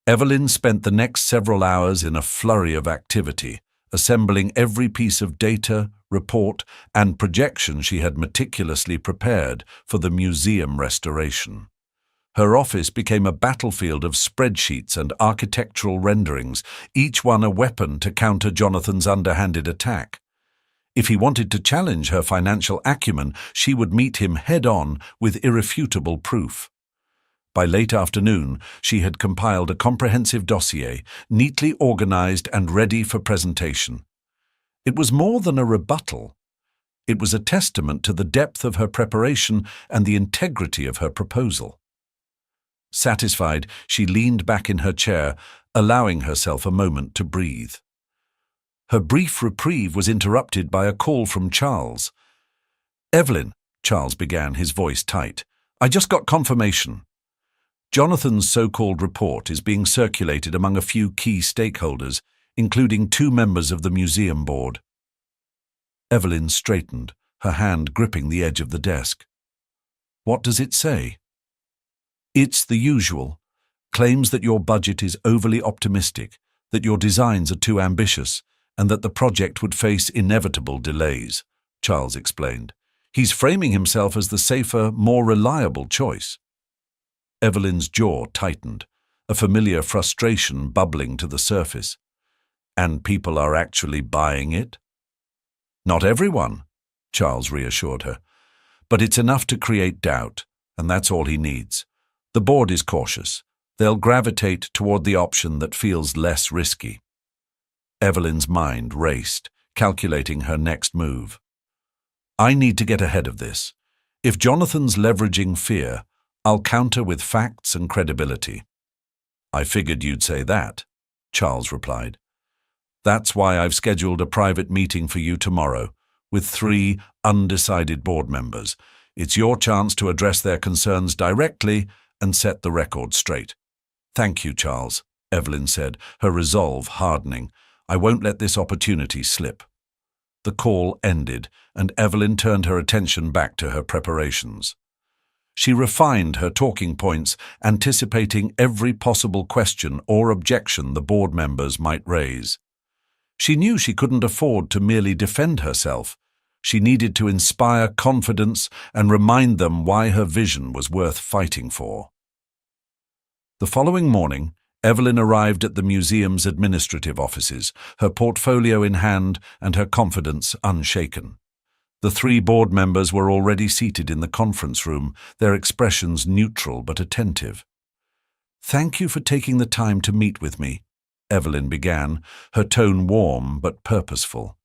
Evelyn spent the next several hours in a flurry of activity, assembling every piece of data, report, and projection she had meticulously prepared for the museum restoration. Her office became a battlefield of spreadsheets and architectural renderings, each one a weapon to counter Jonathan's underhanded attack. If he wanted to challenge her financial acumen, she would meet him head-on with irrefutable proof. By late afternoon, she had compiled a comprehensive dossier, neatly organized and ready for presentation. It was more than a rebuttal. It was a testament to the depth of her preparation and the integrity of her proposal. Satisfied, she leaned back in her chair, allowing herself a moment to breathe. Her brief reprieve was interrupted by a call from Charles. "Evelyn," Charles began, his voice tight, "I just got confirmation. Jonathan's so-called report is being circulated among a few key stakeholders, including 2 members of the museum board." Evelyn straightened, her hand gripping the edge of the desk. "What does it say?" "It's the usual. Claims that your budget is overly optimistic, that your designs are too ambitious, and that the project would face inevitable delays," Charles explained. He's framing himself as the safer, more reliable choice. Evelyn's jaw tightened, a familiar frustration bubbling to the surface. And people are actually buying it? Not everyone, Charles reassured her. But it's enough to create doubt, and that's all he needs. The board is cautious. They'll gravitate toward the option that feels less risky. Evelyn's mind raced, calculating her next move. I need to get ahead of this. If Jonathan's leveraging fear, I'll counter with facts and credibility. I figured you'd say that, Charles replied. That's why I've scheduled a private meeting for you tomorrow, with 3 undecided board members. It's your chance to address their concerns directly and set the record straight. Thank you, Charles, Evelyn said, her resolve hardening. I won't let this opportunity slip. The call ended, and Evelyn turned her attention back to her preparations. She refined her talking points, anticipating every possible question or objection the board members might raise. She knew she couldn't afford to merely defend herself. She needed to inspire confidence and remind them why her vision was worth fighting for. The following morning, Evelyn arrived at the museum's administrative offices, her portfolio in hand and her confidence unshaken. The 3 board members were already seated in the conference room, their expressions neutral but attentive. Thank you for taking the time to meet with me, Evelyn began, her tone warm but purposeful.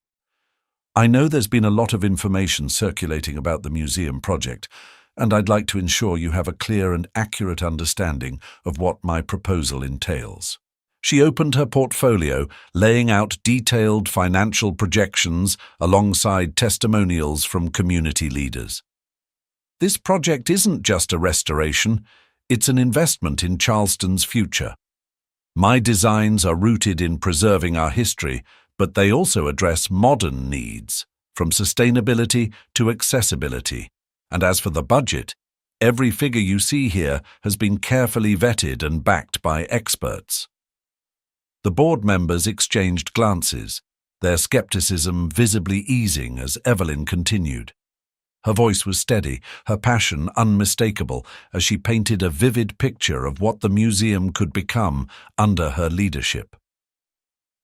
I know there's been a lot of information circulating about the museum project, and I'd like to ensure you have a clear and accurate understanding of what my proposal entails. She opened her portfolio, laying out detailed financial projections alongside testimonials from community leaders. This project isn't just a restoration, it's an investment in Charleston's future. My designs are rooted in preserving our history, but they also address modern needs, from sustainability to accessibility. And as for the budget, every figure you see here has been carefully vetted and backed by experts. The board members exchanged glances, their skepticism visibly easing as Evelyn continued. Her voice was steady, her passion unmistakable, as she painted a vivid picture of what the museum could become under her leadership.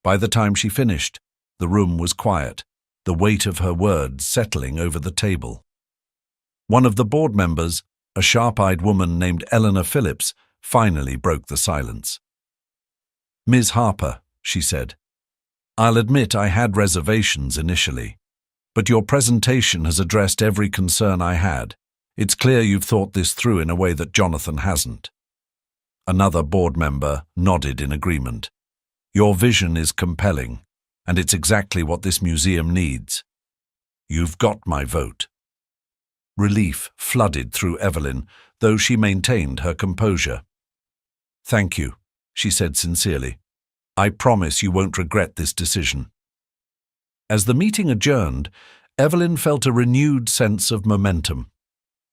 By the time she finished, the room was quiet, the weight of her words settling over the table. One of the board members, a sharp-eyed woman named Eleanor Phillips, finally broke the silence. Ms. Harper, she said, I'll admit I had reservations initially, but your presentation has addressed every concern I had. It's clear you've thought this through in a way that Jonathan hasn't. Another board member nodded in agreement. Your vision is compelling, and it's exactly what this museum needs. You've got my vote. Relief flooded through Evelyn, though she maintained her composure. Thank you, she said sincerely. I promise you won't regret this decision. As the meeting adjourned, Evelyn felt a renewed sense of momentum.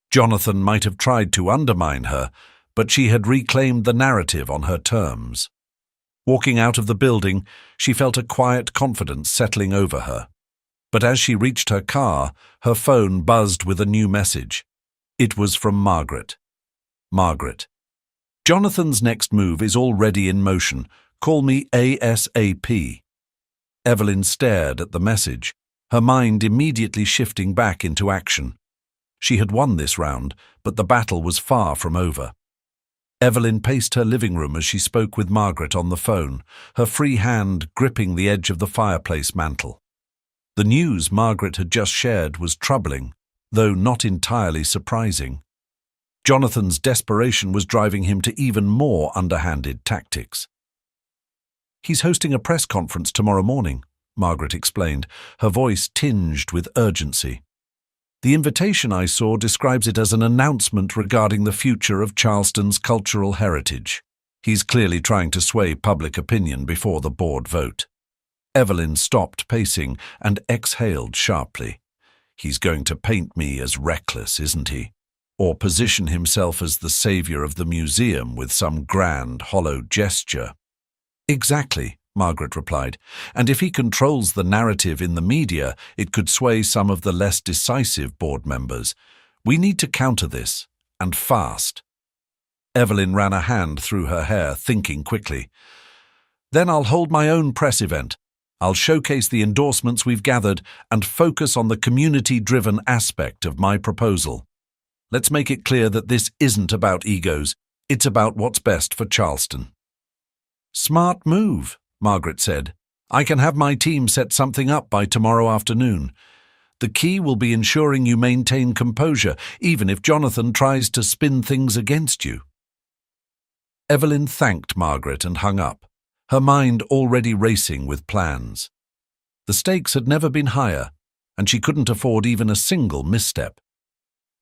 Jonathan might have tried to undermine her, but she had reclaimed the narrative on her terms. Walking out of the building, she felt a quiet confidence settling over her. But as she reached her car, her phone buzzed with a new message. It was from Margaret. Margaret. Jonathan's next move is already in motion. Call me ASAP. Evelyn stared at the message, her mind immediately shifting back into action. She had won this round, but the battle was far from over. Evelyn paced her living room as she spoke with Margaret on the phone, her free hand gripping the edge of the fireplace mantel. The news Margaret had just shared was troubling, though not entirely surprising. Jonathan's desperation was driving him to even more underhanded tactics. He's hosting a press conference tomorrow morning, Margaret explained, her voice tinged with urgency. The invitation I saw describes it as an announcement regarding the future of Charleston's cultural heritage. He's clearly trying to sway public opinion before the board vote. Evelyn stopped pacing and exhaled sharply. He's going to paint me as reckless, isn't he? Or position himself as the savior of the museum with some grand, hollow gesture. Exactly, Margaret replied. And if he controls the narrative in the media, it could sway some of the less decisive board members. We need to counter this, and fast. Evelyn ran a hand through her hair, thinking quickly. Then I'll hold my own press event. I'll showcase the endorsements we've gathered and focus on the community-driven aspect of my proposal. Let's make it clear that this isn't about egos. It's about what's best for Charleston. Smart move, Margaret said. I can have my team set something up by tomorrow afternoon. The key will be ensuring you maintain composure, even if Jonathan tries to spin things against you. Evelyn thanked Margaret and hung up, her mind already racing with plans. The stakes had never been higher, and she couldn't afford even a single misstep.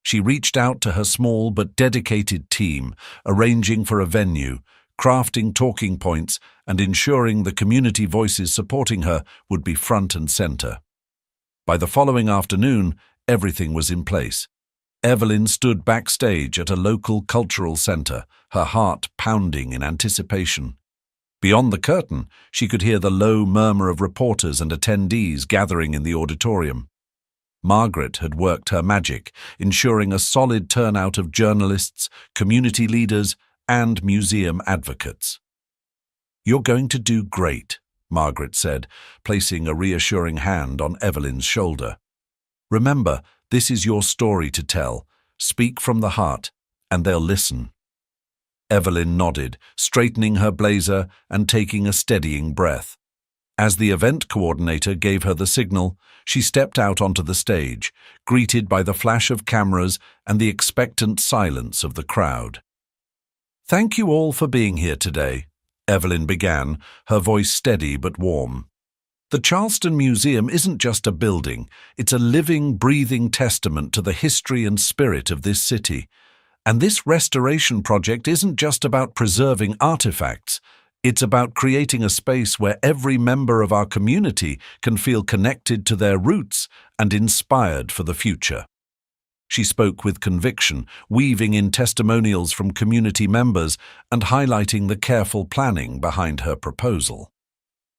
She reached out to her small but dedicated team, arranging for a venue, crafting talking points, and ensuring the community voices supporting her would be front and center. By the following afternoon, everything was in place. Evelyn stood backstage at a local cultural center, her heart pounding in anticipation. Beyond the curtain, she could hear the low murmur of reporters and attendees gathering in the auditorium. Margaret had worked her magic, ensuring a solid turnout of journalists, community leaders, and museum advocates. You're going to do great, Margaret said, placing a reassuring hand on Evelyn's shoulder. Remember, this is your story to tell. Speak from the heart, and they'll listen. Evelyn nodded, straightening her blazer and taking a steadying breath. As the event coordinator gave her the signal, she stepped out onto the stage, greeted by the flash of cameras and the expectant silence of the crowd. Thank you all for being here today, Evelyn began, her voice steady but warm. The Charleston Museum isn't just a building, it's a living, breathing testament to the history and spirit of this city. And this restoration project isn't just about preserving artifacts, it's about creating a space where every member of our community can feel connected to their roots and inspired for the future. She spoke with conviction, weaving in testimonials from community members and highlighting the careful planning behind her proposal.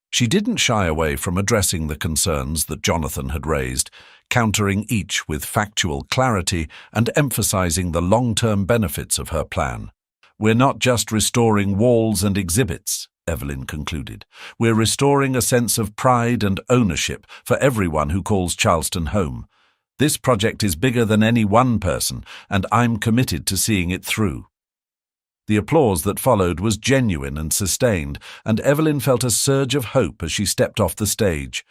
She didn't shy away from addressing the concerns that Jonathan had raised, countering each with factual clarity and emphasizing the long-term benefits of her plan. We're not just restoring walls and exhibits, Evelyn concluded. We're restoring a sense of pride and ownership for everyone who calls Charleston home. This project is bigger than any one person, and I'm committed to seeing it through. The applause that followed was genuine and sustained, and Evelyn felt a surge of hope as she stepped off the stage.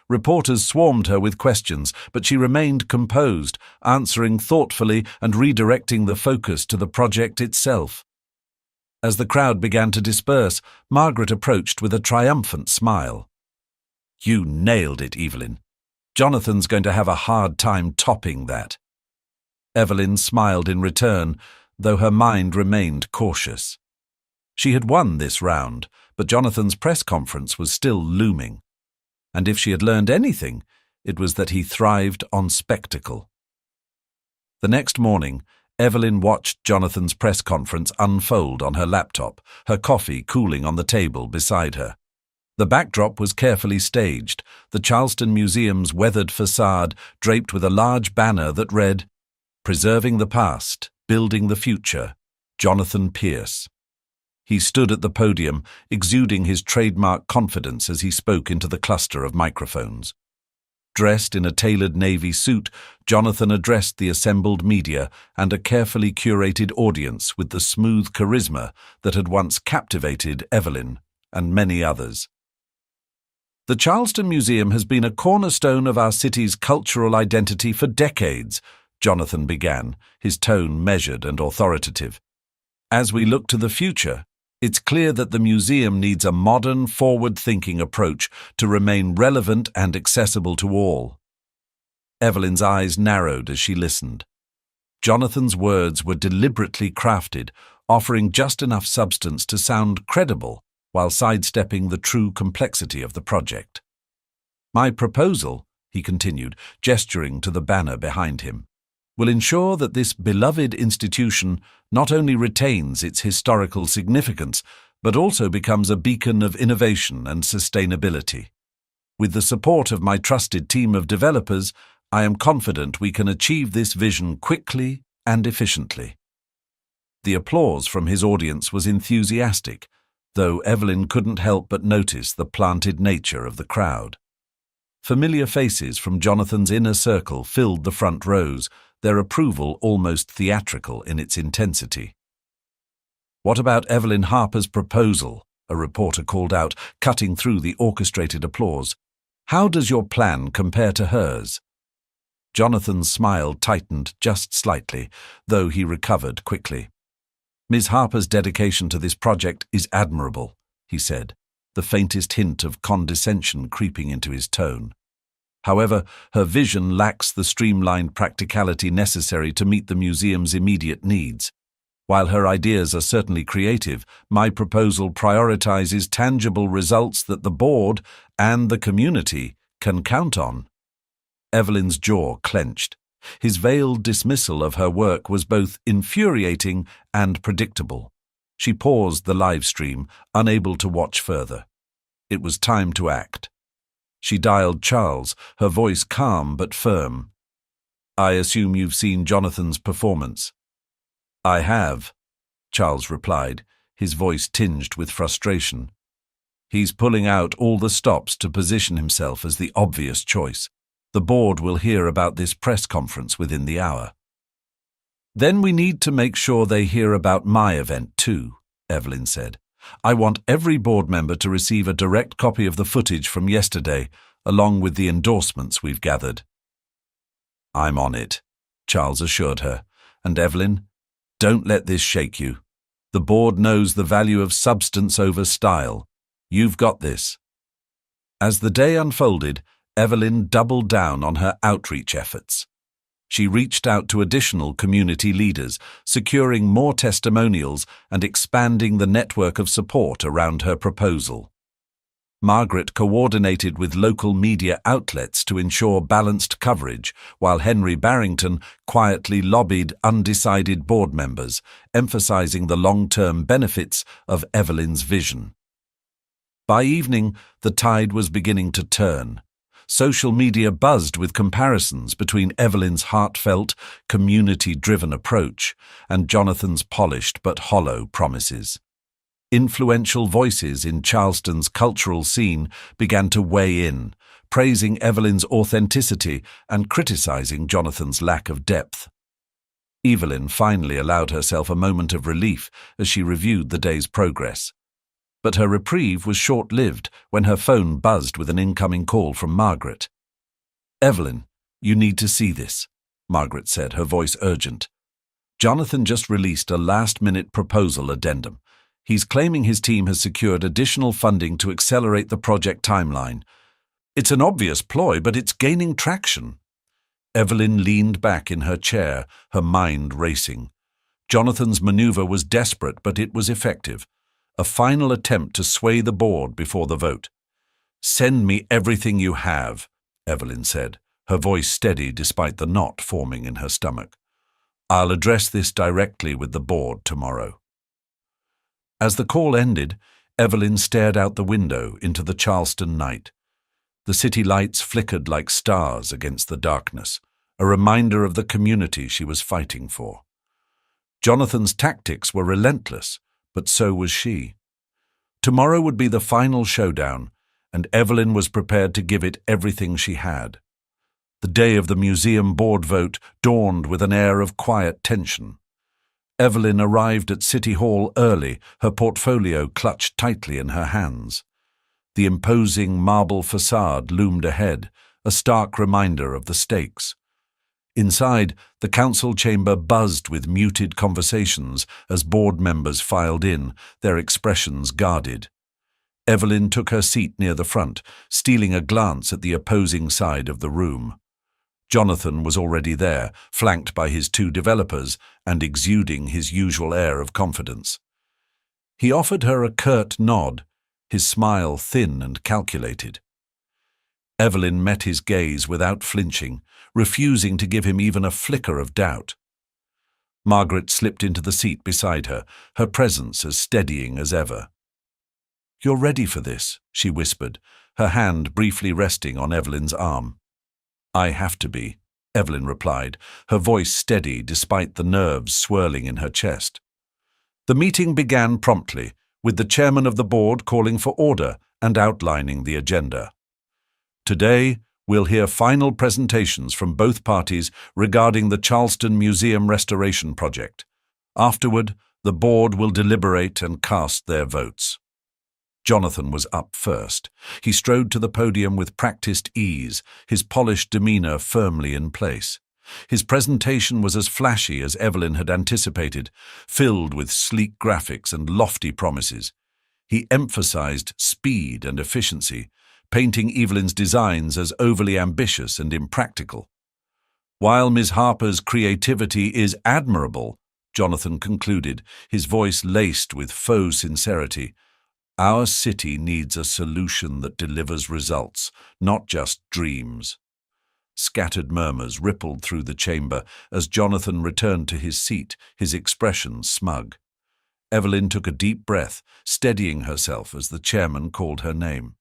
Reporters swarmed her with questions, but she remained composed, answering thoughtfully and redirecting the focus to the project itself. As the crowd began to disperse, Margaret approached with a triumphant smile. You nailed it, Evelyn. Jonathan's going to have a hard time topping that. Evelyn smiled in return, though her mind remained cautious. She had won this round, but Jonathan's press conference was still looming. And if she had learned anything, it was that he thrived on spectacle. The next morning, Evelyn watched Jonathan's press conference unfold on her laptop, her coffee cooling on the table beside her. The backdrop was carefully staged, the Charleston Museum's weathered facade draped with a large banner that read, "Preserving the Past, Building the Future, Jonathan Pierce." He stood at the podium, exuding his trademark confidence as he spoke into the cluster of microphones. Dressed in a tailored navy suit, Jonathan addressed the assembled media and a carefully curated audience with the smooth charisma that had once captivated Evelyn and many others. The Charleston Museum has been a cornerstone of our city's cultural identity for decades, Jonathan began, his tone measured and authoritative. As we look to the future, it's clear that the museum needs a modern, forward-thinking approach to remain relevant and accessible to all. Evelyn's eyes narrowed as she listened. Jonathan's words were deliberately crafted, offering just enough substance to sound credible while sidestepping the true complexity of the project. My proposal, he continued, gesturing to the banner behind him, will ensure that this beloved institution not only retains its historical significance, but also becomes a beacon of innovation and sustainability. With the support of my trusted team of developers, I am confident we can achieve this vision quickly and efficiently. The applause from his audience was enthusiastic, though Evelyn couldn't help but notice the planted nature of the crowd. Familiar faces from Jonathan's inner circle filled the front rows, their approval almost theatrical in its intensity. "What about Evelyn Harper's proposal?" a reporter called out, cutting through the orchestrated applause. "How does your plan compare to hers?" Jonathan's smile tightened just slightly, though he recovered quickly. "Ms. Harper's dedication to this project is admirable," he said, the faintest hint of condescension creeping into his tone. "However, her vision lacks the streamlined practicality necessary to meet the museum's immediate needs. While her ideas are certainly creative, my proposal prioritizes tangible results that the board and the community can count on." Evelyn's jaw clenched. His veiled dismissal of her work was both infuriating and predictable. She paused the live stream, unable to watch further. It was time to act. She dialed Charles, her voice calm but firm. "I assume you've seen Jonathan's performance." "I have," Charles replied, his voice tinged with frustration. "He's pulling out all the stops to position himself as the obvious choice. The board will hear about this press conference within the hour." "Then we need to make sure they hear about my event too," Evelyn said. "I want every board member to receive a direct copy of the footage from yesterday, along with the endorsements we've gathered." "I'm on it," Charles assured her. "And Evelyn, don't let this shake you. The board knows the value of substance over style. You've got this." As the day unfolded, Evelyn doubled down on her outreach efforts. She reached out to additional community leaders, securing more testimonials and expanding the network of support around her proposal. Margaret coordinated with local media outlets to ensure balanced coverage, while Henry Barrington quietly lobbied undecided board members, emphasizing the long-term benefits of Evelyn's vision. By evening, the tide was beginning to turn. Social media buzzed with comparisons between Evelyn's heartfelt, community-driven approach and Jonathan's polished but hollow promises. Influential voices in Charleston's cultural scene began to weigh in, praising Evelyn's authenticity and criticizing Jonathan's lack of depth. Evelyn finally allowed herself a moment of relief as she reviewed the day's progress. But her reprieve was short-lived when her phone buzzed with an incoming call from Margaret. "Evelyn, you need to see this," Margaret said, her voice urgent. "Jonathan just released a last-minute proposal addendum. He's claiming his team has secured additional funding to accelerate the project timeline. It's an obvious ploy, but it's gaining traction." Evelyn leaned back in her chair, her mind racing. Jonathan's maneuver was desperate, but it was effective. A final attempt to sway the board before the vote. "Send me everything you have," Evelyn said, her voice steady despite the knot forming in her stomach. "I'll address this directly with the board tomorrow." As the call ended, Evelyn stared out the window into the Charleston night. The city lights flickered like stars against the darkness, a reminder of the community she was fighting for. Jonathan's tactics were relentless, but so was she. Tomorrow would be the final showdown, and Evelyn was prepared to give it everything she had. The day of the museum board vote dawned with an air of quiet tension. Evelyn arrived at City Hall early, her portfolio clutched tightly in her hands. The imposing marble facade loomed ahead, a stark reminder of the stakes. Inside, the council chamber buzzed with muted conversations as board members filed in, their expressions guarded. Evelyn took her seat near the front, stealing a glance at the opposing side of the room. Jonathan was already there, flanked by his two developers and exuding his usual air of confidence. He offered her a curt nod, his smile thin and calculated. Evelyn met his gaze without flinching, refusing to give him even a flicker of doubt. Margaret slipped into the seat beside her, her presence as steadying as ever. You're ready for this, she whispered, her hand briefly resting on Evelyn's arm. I have to be, Evelyn replied, her voice steady despite the nerves swirling in her chest. The meeting began promptly, with the chairman of the board calling for order and outlining the agenda. Today, we'll hear final presentations from both parties regarding the Charleston Museum restoration project. Afterward, the board will deliberate and cast their votes. Jonathan was up first. He strode to the podium with practiced ease, his polished demeanor firmly in place. His presentation was as flashy as Evelyn had anticipated, filled with sleek graphics and lofty promises. He emphasized speed and efficiency, painting Evelyn's designs as overly ambitious and impractical. While Ms. Harper's creativity is admirable, Jonathan concluded, his voice laced with faux sincerity, our city needs a solution that delivers results, not just dreams. Scattered murmurs rippled through the chamber as Jonathan returned to his seat, his expression smug. Evelyn took a deep breath, steadying herself as the chairman called her name.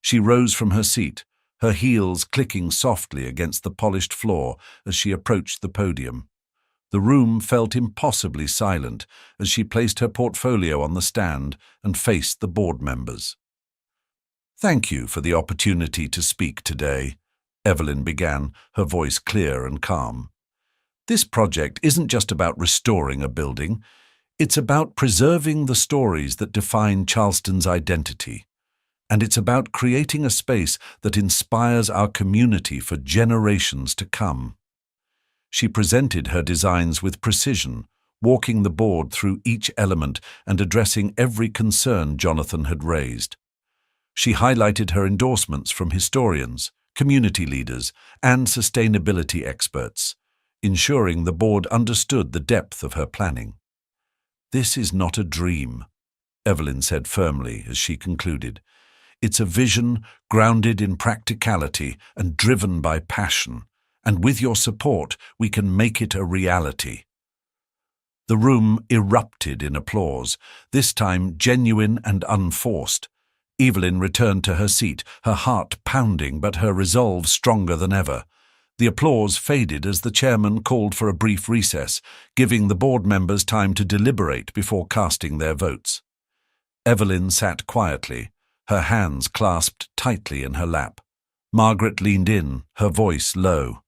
She rose from her seat, her heels clicking softly against the polished floor as she approached the podium. The room felt impossibly silent as she placed her portfolio on the stand and faced the board members. Thank you for the opportunity to speak today, Evelyn began, her voice clear and calm. This project isn't just about restoring a building, it's about preserving the stories that define Charleston's identity. And it's about creating a space that inspires our community for generations to come. She presented her designs with precision, walking the board through each element and addressing every concern Jonathan had raised. She highlighted her endorsements from historians, community leaders, and sustainability experts, ensuring the board understood the depth of her planning. This is not a dream, Evelyn said firmly as she concluded. It's a vision grounded in practicality and driven by passion. And with your support, we can make it a reality. The room erupted in applause, this time genuine and unforced. Evelyn returned to her seat, her heart pounding but her resolve stronger than ever. The applause faded as the chairman called for a brief recess, giving the board members time to deliberate before casting their votes. Evelyn sat quietly, her hands clasped tightly in her lap. Margaret leaned in, her voice low.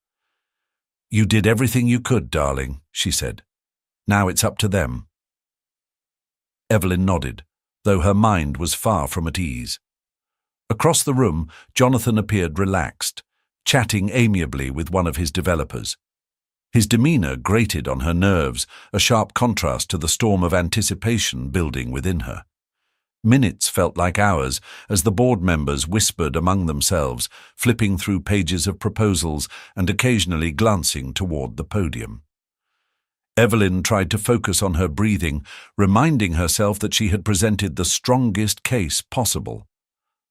You did everything you could, darling, she said. Now it's up to them. Evelyn nodded, though her mind was far from at ease. Across the room, Jonathan appeared relaxed, chatting amiably with one of his developers. His demeanor grated on her nerves, a sharp contrast to the storm of anticipation building within her. Minutes felt like hours as the board members whispered among themselves, flipping through pages of proposals and occasionally glancing toward the podium. Evelyn tried to focus on her breathing, reminding herself that she had presented the strongest case possible.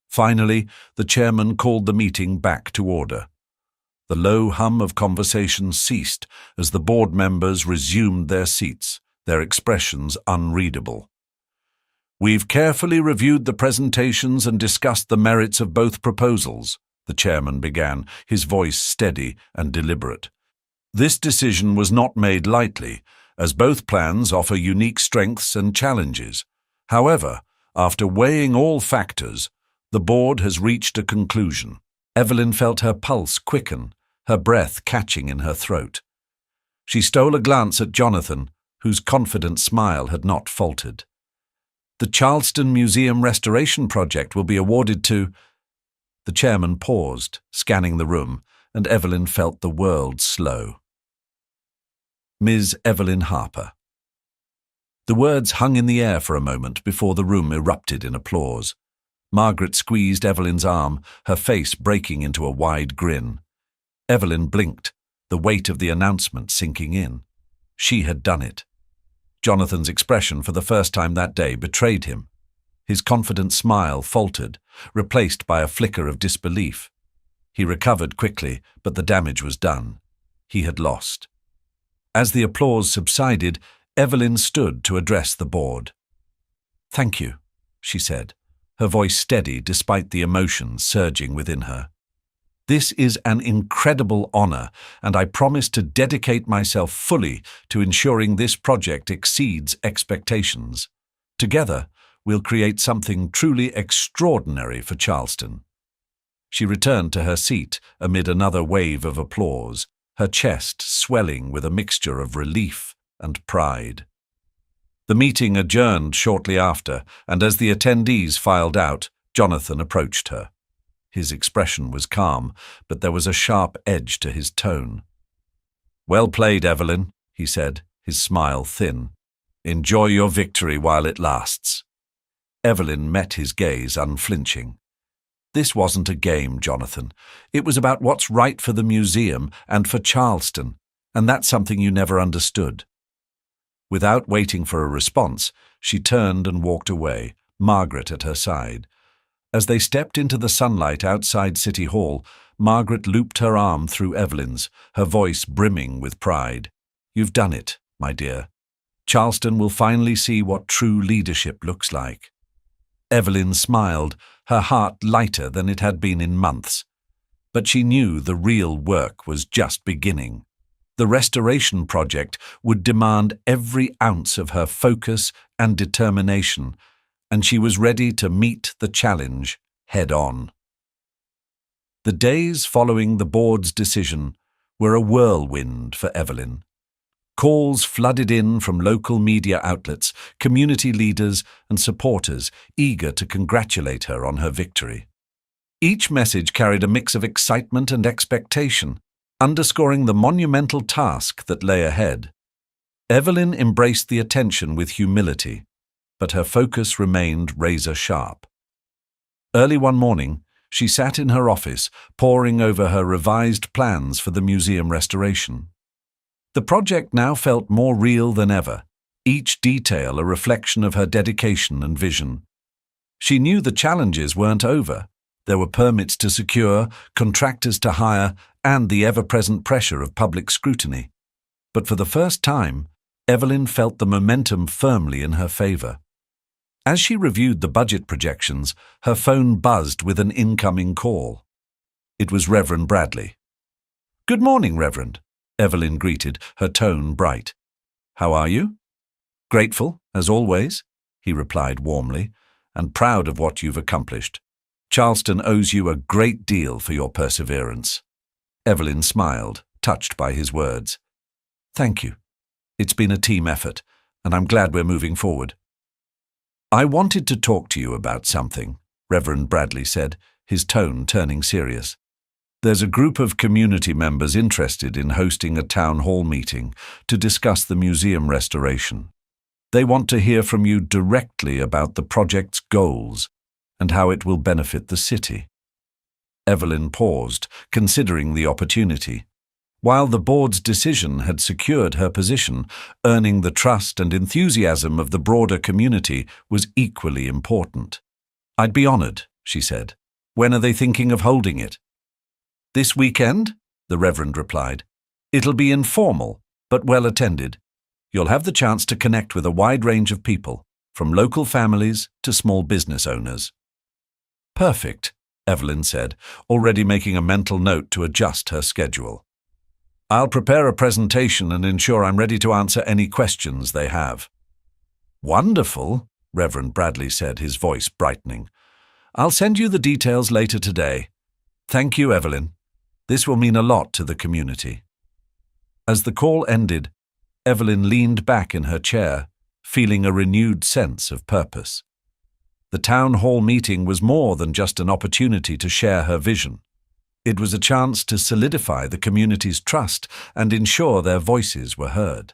Finally, the chairman called the meeting back to order. The low hum of conversation ceased as the board members resumed their seats, their expressions unreadable. We've carefully reviewed the presentations and discussed the merits of both proposals, the chairman began, his voice steady and deliberate. This decision was not made lightly, as both plans offer unique strengths and challenges. However, after weighing all factors, the board has reached a conclusion. Evelyn felt her pulse quicken, her breath catching in her throat. She stole a glance at Jonathan, whose confident smile had not faltered. The Charleston Museum restoration project will be awarded to... The chairman paused, scanning the room, and Evelyn felt the world slow. Ms. Evelyn Harper. The words hung in the air for a moment before the room erupted in applause. Margaret squeezed Evelyn's arm, her face breaking into a wide grin. Evelyn blinked, the weight of the announcement sinking in. She had done it. Jonathan's expression for the first time that day betrayed him. His confident smile faltered, replaced by a flicker of disbelief. He recovered quickly, but the damage was done. He had lost. As the applause subsided, Evelyn stood to address the board. "Thank you," she said, her voice steady despite the emotions surging within her. "This is an incredible honor, and I promise to dedicate myself fully to ensuring this project exceeds expectations. Together, we'll create something truly extraordinary for Charleston." She returned to her seat amid another wave of applause, her chest swelling with a mixture of relief and pride. The meeting adjourned shortly after, and as the attendees filed out, Jonathan approached her. His expression was calm, but there was a sharp edge to his tone. "Well played, Evelyn," he said, his smile thin. "Enjoy your victory while it lasts." Evelyn met his gaze unflinching. "This wasn't a game, Jonathan. It was about what's right for the museum and for Charleston, and that's something you never understood." Without waiting for a response, she turned and walked away, Margaret at her side. As they stepped into the sunlight outside City Hall, Margaret looped her arm through Evelyn's, her voice brimming with pride. "You've done it, my dear. Charleston will finally see what true leadership looks like." Evelyn smiled, her heart lighter than it had been in months. But she knew the real work was just beginning. The restoration project would demand every ounce of her focus and determination, and she was ready to meet the challenge head-on. The days following the board's decision were a whirlwind for Evelyn. Calls flooded in from local media outlets, community leaders and supporters eager to congratulate her on her victory. Each message carried a mix of excitement and expectation, underscoring the monumental task that lay ahead. Evelyn embraced the attention with humility, but her focus remained razor-sharp. Early one morning, she sat in her office, poring over her revised plans for the museum restoration. The project now felt more real than ever, each detail a reflection of her dedication and vision. She knew the challenges weren't over. There were permits to secure, contractors to hire, and the ever-present pressure of public scrutiny. But for the first time, Evelyn felt the momentum firmly in her favor. As she reviewed the budget projections, her phone buzzed with an incoming call. It was Reverend Bradley. "Good morning, Reverend," Evelyn greeted, her tone bright. "How are you?" "Grateful, as always," he replied warmly, "and proud of what you've accomplished. Charleston owes you a great deal for your perseverance." Evelyn smiled, touched by his words. "Thank you. It's been a team effort, and I'm glad we're moving forward." "I wanted to talk to you about something," Reverend Bradley said, his tone turning serious. "There's a group of community members interested in hosting a town hall meeting to discuss the museum restoration. They want to hear from you directly about the project's goals and how it will benefit the city." Evelyn paused, considering the opportunity. While the board's decision had secured her position, earning the trust and enthusiasm of the broader community was equally important. "I'd be honored," she said. "When are they thinking of holding it?" "This weekend," the Reverend replied. "It'll be informal, but well attended. You'll have the chance to connect with a wide range of people, from local families to small business owners." "Perfect," Evelyn said, already making a mental note to adjust her schedule. "I'll prepare a presentation and ensure I'm ready to answer any questions they have." "Wonderful," Reverend Bradley said, his voice brightening. "I'll send you the details later today. Thank you, Evelyn. This will mean a lot to the community." As the call ended, Evelyn leaned back in her chair, feeling a renewed sense of purpose. The town hall meeting was more than just an opportunity to share her vision. It was a chance to solidify the community's trust and ensure their voices were heard.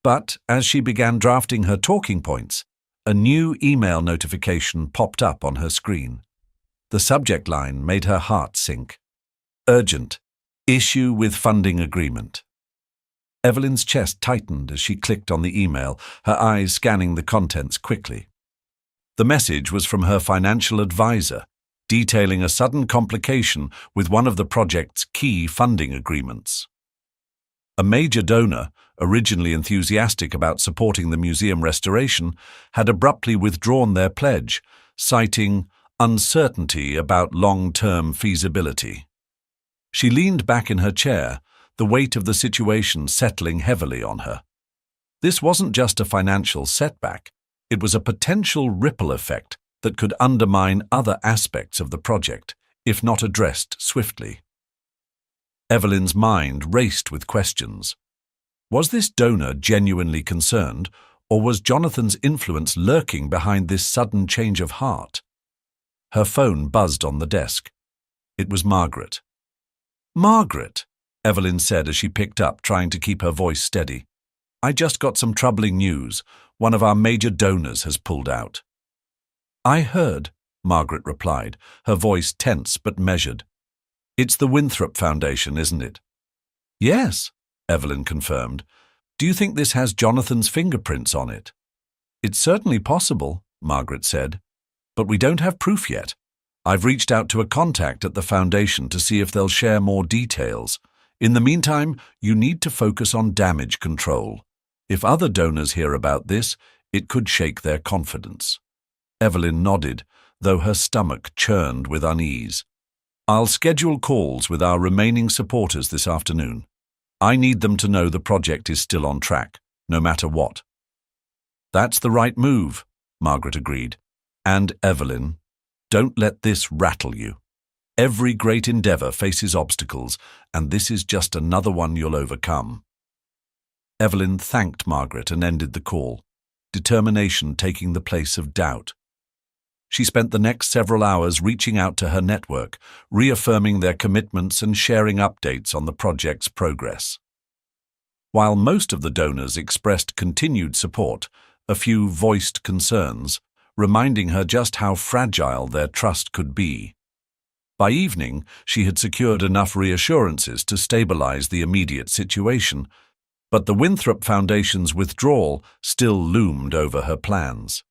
But as she began drafting her talking points, a new email notification popped up on her screen. The subject line made her heart sink. "Urgent. Issue with funding agreement." Evelyn's chest tightened as she clicked on the email, her eyes scanning the contents quickly. The message was from her financial advisor, detailing a sudden complication with one of the project's key funding agreements. A major donor, originally enthusiastic about supporting the museum restoration, had abruptly withdrawn their pledge, citing uncertainty about long-term feasibility. She leaned back in her chair, the weight of the situation settling heavily on her. This wasn't just a financial setback, it was a potential ripple effect that could undermine other aspects of the project, if not addressed swiftly. Evelyn's mind raced with questions. Was this donor genuinely concerned, or was Jonathan's influence lurking behind this sudden change of heart? Her phone buzzed on the desk. It was Margaret. "Margaret," Evelyn said as she picked up, trying to keep her voice steady. "I just got some troubling news. One of our major donors has pulled out." "I heard," Margaret replied, her voice tense but measured. "It's the Winthrop Foundation, isn't it?" "Yes," Evelyn confirmed. "Do you think this has Jonathan's fingerprints on it?" "It's certainly possible," Margaret said. "But we don't have proof yet. I've reached out to a contact at the foundation to see if they'll share more details. In the meantime, you need to focus on damage control. If other donors hear about this, it could shake their confidence." Evelyn nodded, though her stomach churned with unease. "I'll schedule calls with our remaining supporters this afternoon. I need them to know the project is still on track, no matter what." "That's the right move," Margaret agreed. "And Evelyn, don't let this rattle you. Every great endeavor faces obstacles, and this is just another one you'll overcome." Evelyn thanked Margaret and ended the call, determination taking the place of doubt. She spent the next several hours reaching out to her network, reaffirming their commitments and sharing updates on the project's progress. While most of the donors expressed continued support, a few voiced concerns, reminding her just how fragile their trust could be. By evening, she had secured enough reassurances to stabilize the immediate situation, but the Winthrop Foundation's withdrawal still loomed over her plans.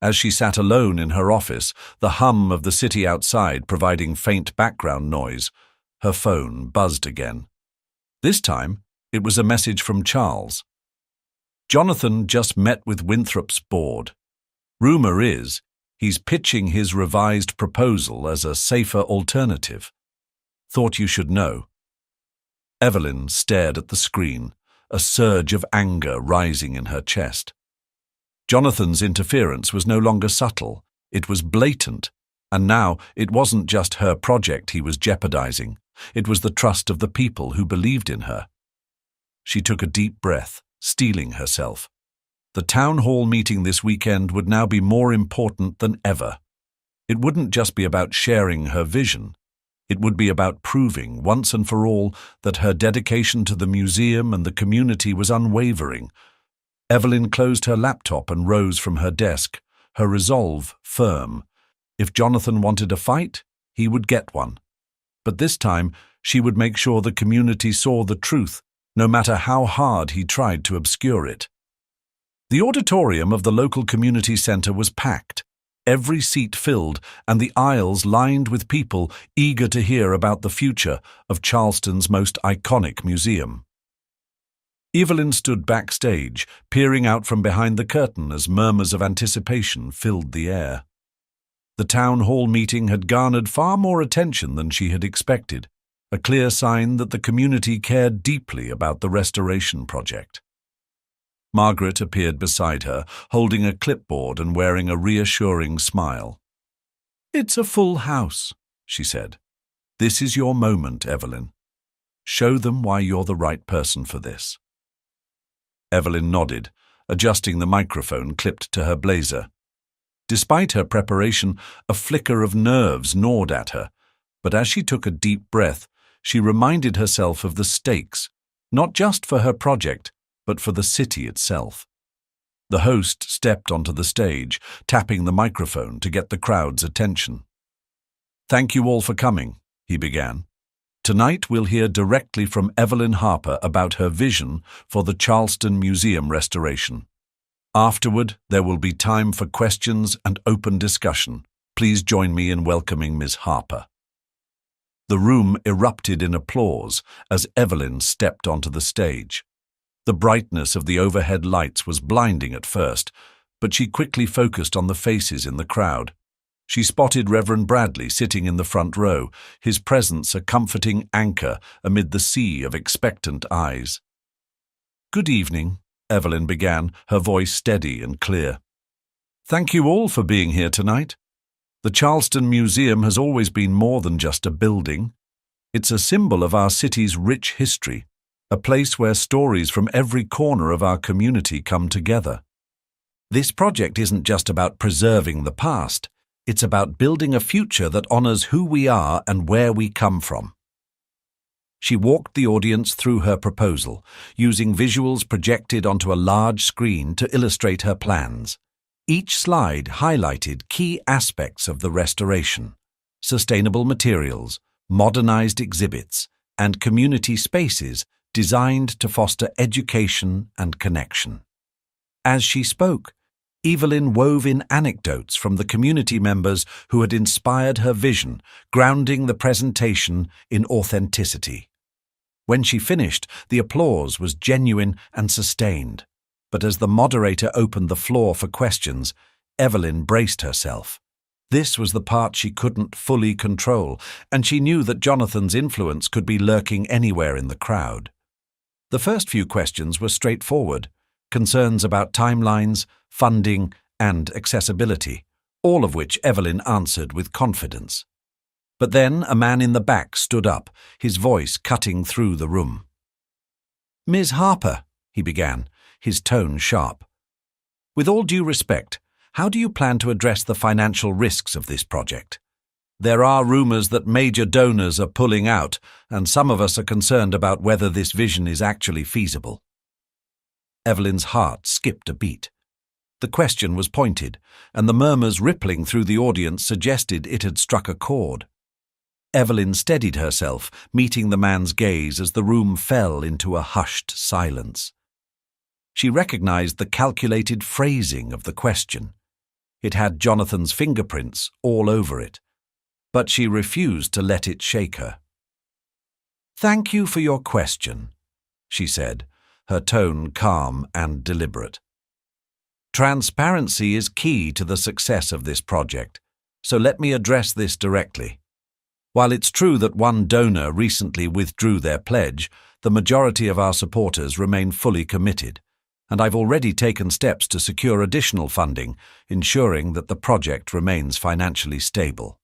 As she sat alone in her office, the hum of the city outside providing faint background noise, her phone buzzed again. This time, it was a message from Charles. "Jonathan just met with Winthrop's board. Rumor is, he's pitching his revised proposal as a safer alternative. Thought you should know." Evelyn stared at the screen, a surge of anger rising in her chest. Jonathan's interference was no longer subtle, it was blatant, and now it wasn't just her project he was jeopardizing, it was the trust of the people who believed in her. She took a deep breath, steeling herself. The town hall meeting this weekend would now be more important than ever. It wouldn't just be about sharing her vision. It would be about proving, once and for all, that her dedication to the museum and the community was unwavering. Evelyn closed her laptop and rose from her desk, her resolve firm. If Jonathan wanted a fight, he would get one. But this time, she would make sure the community saw the truth, no matter how hard he tried to obscure it. The auditorium of the local community center was packed, every seat filled, and the aisles lined with people eager to hear about the future of Charleston's most iconic museum. Evelyn stood backstage, peering out from behind the curtain as murmurs of anticipation filled the air. The town hall meeting had garnered far more attention than she had expected, a clear sign that the community cared deeply about the restoration project. Margaret appeared beside her, holding a clipboard and wearing a reassuring smile. "It's a full house," she said. "This is your moment, Evelyn. Show them why you're the right person for this." Evelyn nodded, adjusting the microphone clipped to her blazer. Despite her preparation, a flicker of nerves gnawed at her, but as she took a deep breath, she reminded herself of the stakes, not just for her project, but for the city itself. The host stepped onto the stage, tapping the microphone to get the crowd's attention. "Thank you all for coming," he began. "Tonight we'll hear directly from Evelyn Harper about her vision for the Charleston Museum restoration. Afterward, there will be time for questions and open discussion. Please join me in welcoming Ms. Harper." The room erupted in applause as Evelyn stepped onto the stage. The brightness of the overhead lights was blinding at first, but she quickly focused on the faces in the crowd, She spotted Reverend Bradley sitting in the front row, his presence a comforting anchor amid the sea of expectant eyes. "Good evening," Evelyn began, her voice steady and clear. "Thank you all for being here tonight. The Charleston Museum has always been more than just a building. It's a symbol of our city's rich history, a place where stories from every corner of our community come together. This project isn't just about preserving the past, it's about building a future that honors who we are and where we come from." She walked the audience through her proposal, using visuals projected onto a large screen to illustrate her plans. Each slide highlighted key aspects of the restoration: sustainable materials, modernized exhibits, and community spaces designed to foster education and connection. As she spoke, Evelyn wove in anecdotes from the community members who had inspired her vision, grounding the presentation in authenticity. When she finished, the applause was genuine and sustained. But as the moderator opened the floor for questions, Evelyn braced herself. This was the part she couldn't fully control, and she knew that Jonathan's influence could be lurking anywhere in the crowd. The first few questions were straightforward: concerns about timelines, funding, and accessibility, all of which Evelyn answered with confidence. But then a man in the back stood up, his voice cutting through the room. "Ms. Harper," he began, his tone sharp. "With all due respect, how do you plan to address the financial risks of this project? There are rumors that major donors are pulling out, and some of us are concerned about whether this vision is actually feasible." Evelyn's heart skipped a beat. The question was pointed, and the murmurs rippling through the audience suggested it had struck a chord. Evelyn steadied herself, meeting the man's gaze as the room fell into a hushed silence. She recognized the calculated phrasing of the question. It had Jonathan's fingerprints all over it, but she refused to let it shake her. "Thank you for your question," she said, her tone calm and deliberate. "Transparency is key to the success of this project, so let me address this directly. While it's true that one donor recently withdrew their pledge, the majority of our supporters remain fully committed, and I've already taken steps to secure additional funding, ensuring that the project remains financially stable."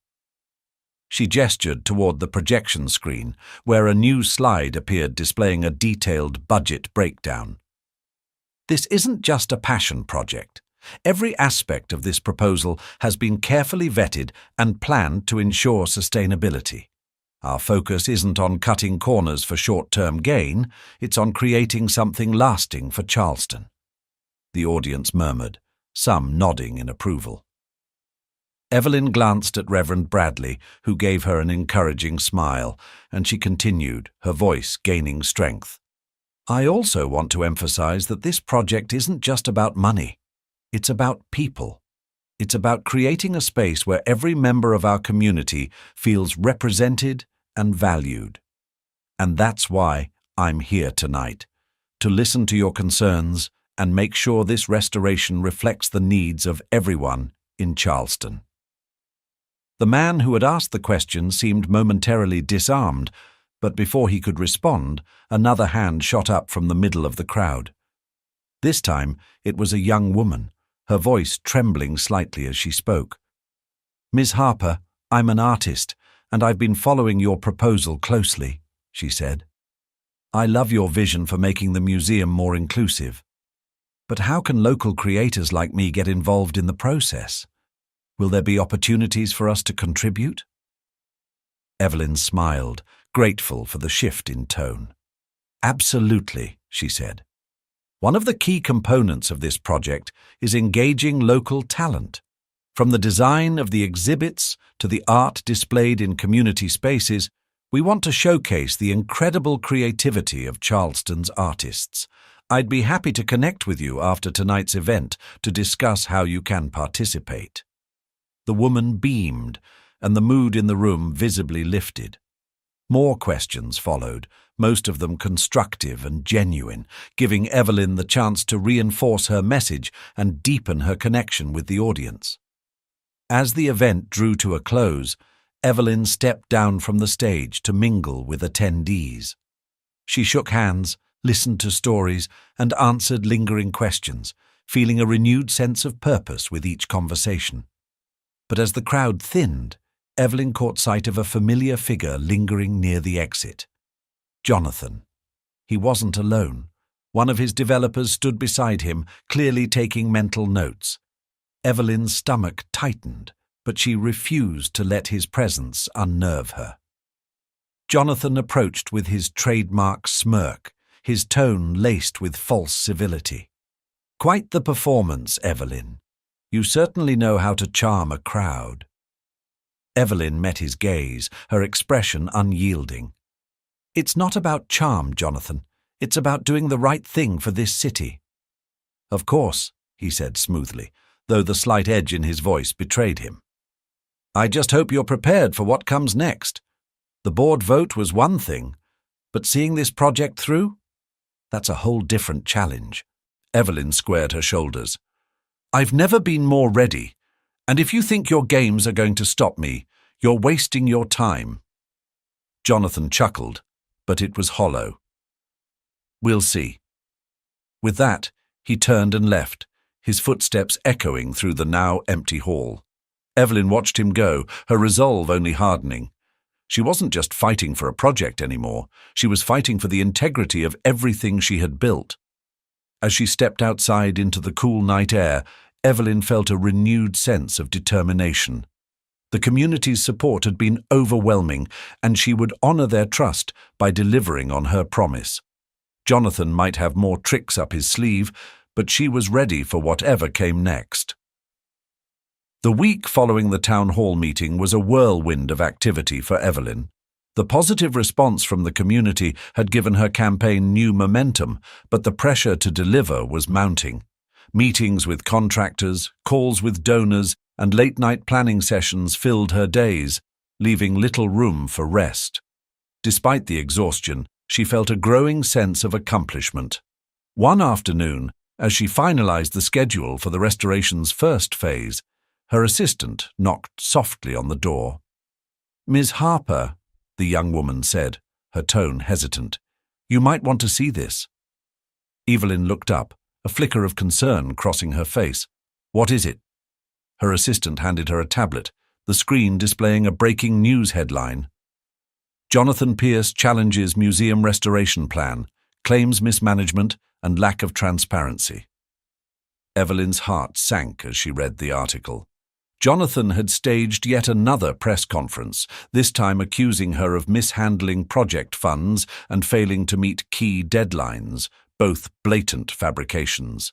She gestured toward the projection screen, where a new slide appeared displaying a detailed budget breakdown. "This isn't just a passion project. Every aspect of this proposal has been carefully vetted and planned to ensure sustainability. Our focus isn't on cutting corners for short-term gain, it's on creating something lasting for Charleston." The audience murmured, some nodding in approval. Evelyn glanced at Reverend Bradley, who gave her an encouraging smile, and she continued, her voice gaining strength. "I also want to emphasize that this project isn't just about money. It's about people. It's about creating a space where every member of our community feels represented and valued. And that's why I'm here tonight, to listen to your concerns and make sure this restoration reflects the needs of everyone in Charleston." The man who had asked the question seemed momentarily disarmed, but before he could respond, another hand shot up from the middle of the crowd. This time, it was a young woman, her voice trembling slightly as she spoke. "Ms. Harper, I'm an artist, and I've been following your proposal closely," she said. "I love your vision for making the museum more inclusive. But how can local creators like me get involved in the process? Will there be opportunities for us to contribute?" Evelyn smiled, grateful for the shift in tone. "Absolutely," she said. "One of the key components of this project is engaging local talent. From the design of the exhibits to the art displayed in community spaces, we want to showcase the incredible creativity of Charleston's artists. I'd be happy to connect with you after tonight's event to discuss how you can participate." The woman beamed, and the mood in the room visibly lifted. More questions followed, most of them constructive and genuine, giving Evelyn the chance to reinforce her message and deepen her connection with the audience. As the event drew to a close, Evelyn stepped down from the stage to mingle with attendees. She shook hands, listened to stories, and answered lingering questions, feeling a renewed sense of purpose with each conversation. But as the crowd thinned, Evelyn caught sight of a familiar figure lingering near the exit. Jonathan. He wasn't alone. One of his developers stood beside him, clearly taking mental notes. Evelyn's stomach tightened, but she refused to let his presence unnerve her. Jonathan approached with his trademark smirk, his tone laced with false civility. "Quite the performance, Evelyn. You certainly know how to charm a crowd." Evelyn met his gaze, her expression unyielding. "It's not about charm, Jonathan. It's about doing the right thing for this city." "Of course," he said smoothly, though the slight edge in his voice betrayed him. "I just hope you're prepared for what comes next. The board vote was one thing, but seeing this project through? That's a whole different challenge." Evelyn squared her shoulders. "I've never been more ready, and if you think your games are going to stop me, you're wasting your time." Jonathan chuckled, but it was hollow. "We'll see." With that, he turned and left, his footsteps echoing through the now empty hall. Evelyn watched him go, her resolve only hardening. She wasn't just fighting for a project anymore, she was fighting for the integrity of everything she had built. As she stepped outside into the cool night air, Evelyn felt a renewed sense of determination. The community's support had been overwhelming, and she would honor their trust by delivering on her promise. Jonathan might have more tricks up his sleeve, but she was ready for whatever came next. The week following the town hall meeting was a whirlwind of activity for Evelyn. The positive response from the community had given her campaign new momentum, but the pressure to deliver was mounting. Meetings with contractors, calls with donors, and late-night planning sessions filled her days, leaving little room for rest. Despite the exhaustion, she felt a growing sense of accomplishment. One afternoon, as she finalized the schedule for the restoration's first phase, her assistant knocked softly on the door. "Ms. Harper," the young woman said, her tone hesitant, "you might want to see this." Evelyn looked up, a flicker of concern crossing her face. "What is it?" Her assistant handed her a tablet, the screen displaying a breaking news headline. "Jonathan Pierce challenges museum restoration plan, claims mismanagement and lack of transparency." Evelyn's heart sank as she read the article. Jonathan had staged yet another press conference, this time accusing her of mishandling project funds and failing to meet key deadlines, both blatant fabrications.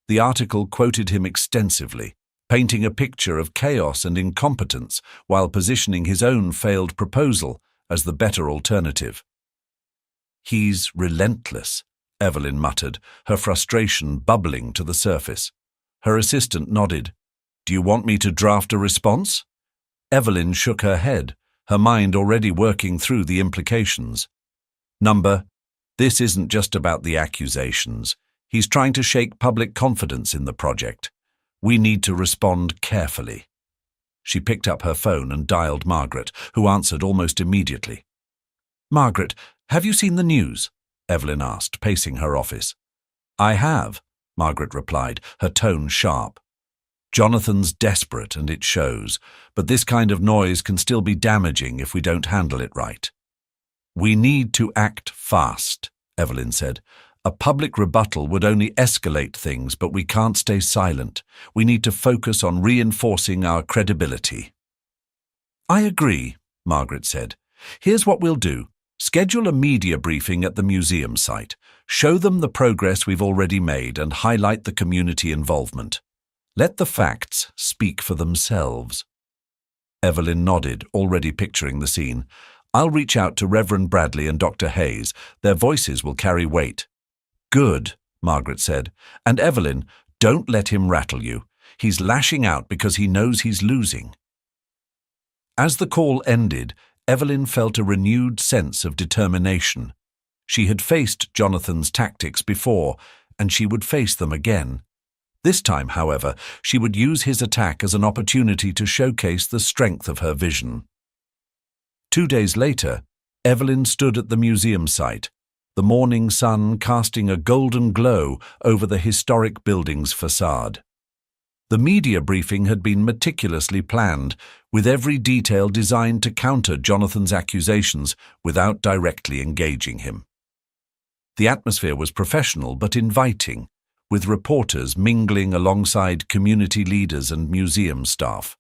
The article quoted him extensively, painting a picture of chaos and incompetence while positioning his own failed proposal as the better alternative. "He's relentless," Evelyn muttered, her frustration bubbling to the surface. Her assistant nodded. "Do you want me to draft a response?" Evelyn shook her head, her mind already working through the implications. This isn't just about the accusations. He's trying to shake public confidence in the project. We need to respond carefully." She picked up her phone and dialed Margaret, who answered almost immediately. "Margaret, have you seen the news?" Evelyn asked, pacing her office. "I have," Margaret replied, her tone sharp. "Jonathan's desperate, and it shows, but this kind of noise can still be damaging if we don't handle it right." "We need to act fast," Evelyn said. "A public rebuttal would only escalate things, but we can't stay silent. We need to focus on reinforcing our credibility." "I agree," Margaret said. "Here's what we'll do. Schedule a media briefing at the museum site. Show them the progress we've already made and highlight the community involvement. Let the facts speak for themselves." Evelyn nodded, already picturing the scene. "I'll reach out to Reverend Bradley and Dr. Hayes. Their voices will carry weight." "Good," Margaret said. "And Evelyn, don't let him rattle you. He's lashing out because he knows he's losing." As the call ended, Evelyn felt a renewed sense of determination. She had faced Jonathan's tactics before, and she would face them again. This time, however, she would use his attack as an opportunity to showcase the strength of her vision. 2 days later, Evelyn stood at the museum site, the morning sun casting a golden glow over the historic building's facade. The media briefing had been meticulously planned, with every detail designed to counter Jonathan's accusations without directly engaging him. The atmosphere was professional but inviting, with reporters mingling alongside community leaders and museum staff.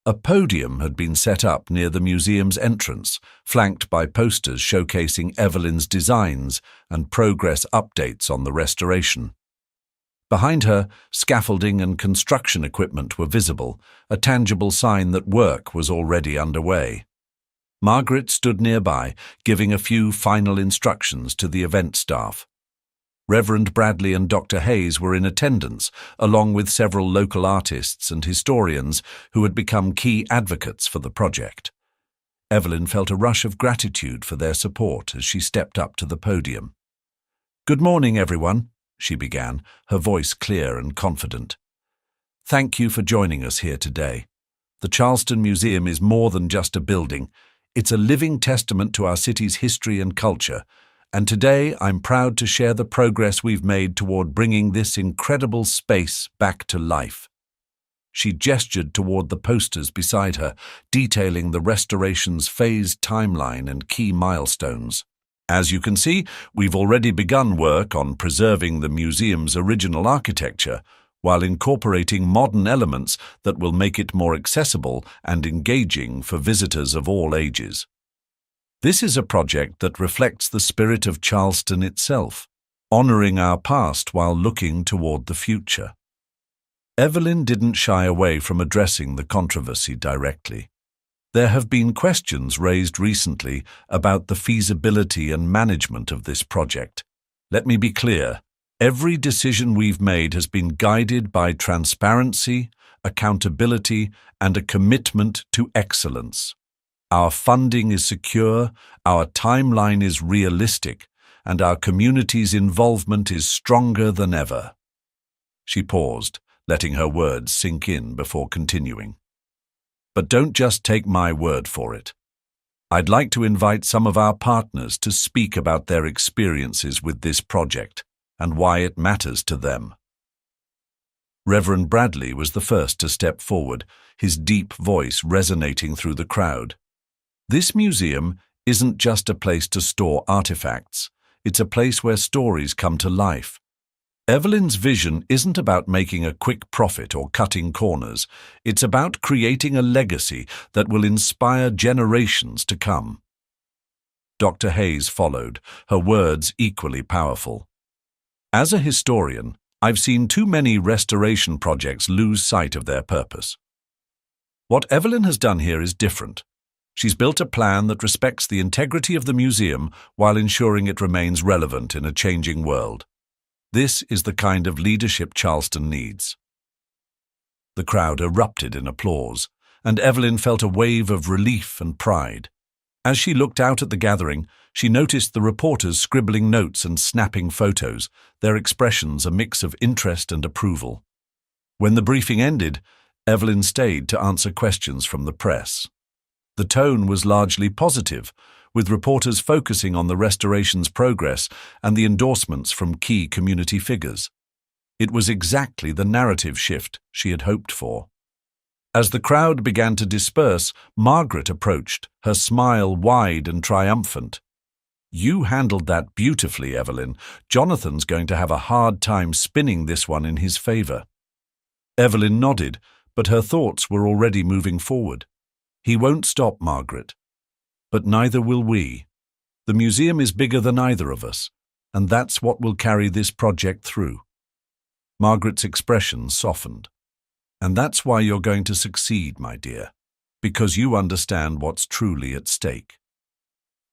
A podium had been set up near the museum's entrance, flanked by posters showcasing Evelyn's designs and progress updates on the restoration. Behind her, scaffolding and construction equipment were visible, a tangible sign that work was already underway. Margaret stood nearby, giving a few final instructions to the event staff. Reverend Bradley and Dr. Hayes were in attendance, along with several local artists and historians who had become key advocates for the project. Evelyn felt a rush of gratitude for their support as she stepped up to the podium. "Good morning, everyone," she began, her voice clear and confident. "Thank you for joining us here today. The Charleston Museum is more than just a building. It's a living testament to our city's history and culture, and today I'm proud to share the progress we've made toward bringing this incredible space back to life." She gestured toward the posters beside her, detailing the restoration's phased timeline and key milestones. "As you can see, we've already begun work on preserving the museum's original architecture, while incorporating modern elements that will make it more accessible and engaging for visitors of all ages. This is a project that reflects the spirit of Charleston itself, honoring our past while looking toward the future." Evelyn didn't shy away from addressing the controversy directly. There have been questions raised recently about the feasibility and management of this project. Let me be clear, every decision we've made has been guided by transparency, accountability, and a commitment to excellence. Our funding is secure, our timeline is realistic, and our community's involvement is stronger than ever. She paused, letting her words sink in before continuing. "But don't just take my word for it. I'd like to invite some of our partners to speak about their experiences with this project and why it matters to them." Reverend Bradley was the first to step forward, his deep voice resonating through the crowd. "This museum isn't just a place to store artifacts. It's a place where stories come to life. Evelyn's vision isn't about making a quick profit or cutting corners. It's about creating a legacy that will inspire generations to come." Dr. Hayes followed, her words equally powerful. "As a historian, I've seen too many restoration projects lose sight of their purpose. What Evelyn has done here is different. She's built a plan that respects the integrity of the museum while ensuring it remains relevant in a changing world. This is the kind of leadership Charleston needs." The crowd erupted in applause, and Evelyn felt a wave of relief and pride. As she looked out at the gathering, she noticed the reporters scribbling notes and snapping photos, their expressions a mix of interest and approval. When the briefing ended, Evelyn stayed to answer questions from the press. The tone was largely positive, with reporters focusing on the restoration's progress and the endorsements from key community figures. It was exactly the narrative shift she had hoped for. As the crowd began to disperse, Margaret approached, her smile wide and triumphant. "You handled that beautifully, Evelyn. Jonathan's going to have a hard time spinning this one in his favor." Evelyn nodded, but her thoughts were already moving forward. "He won't stop, Margaret. But neither will we. The museum is bigger than either of us, and that's what will carry this project through." Margaret's expression softened. "And that's why you're going to succeed, my dear, because you understand what's truly at stake."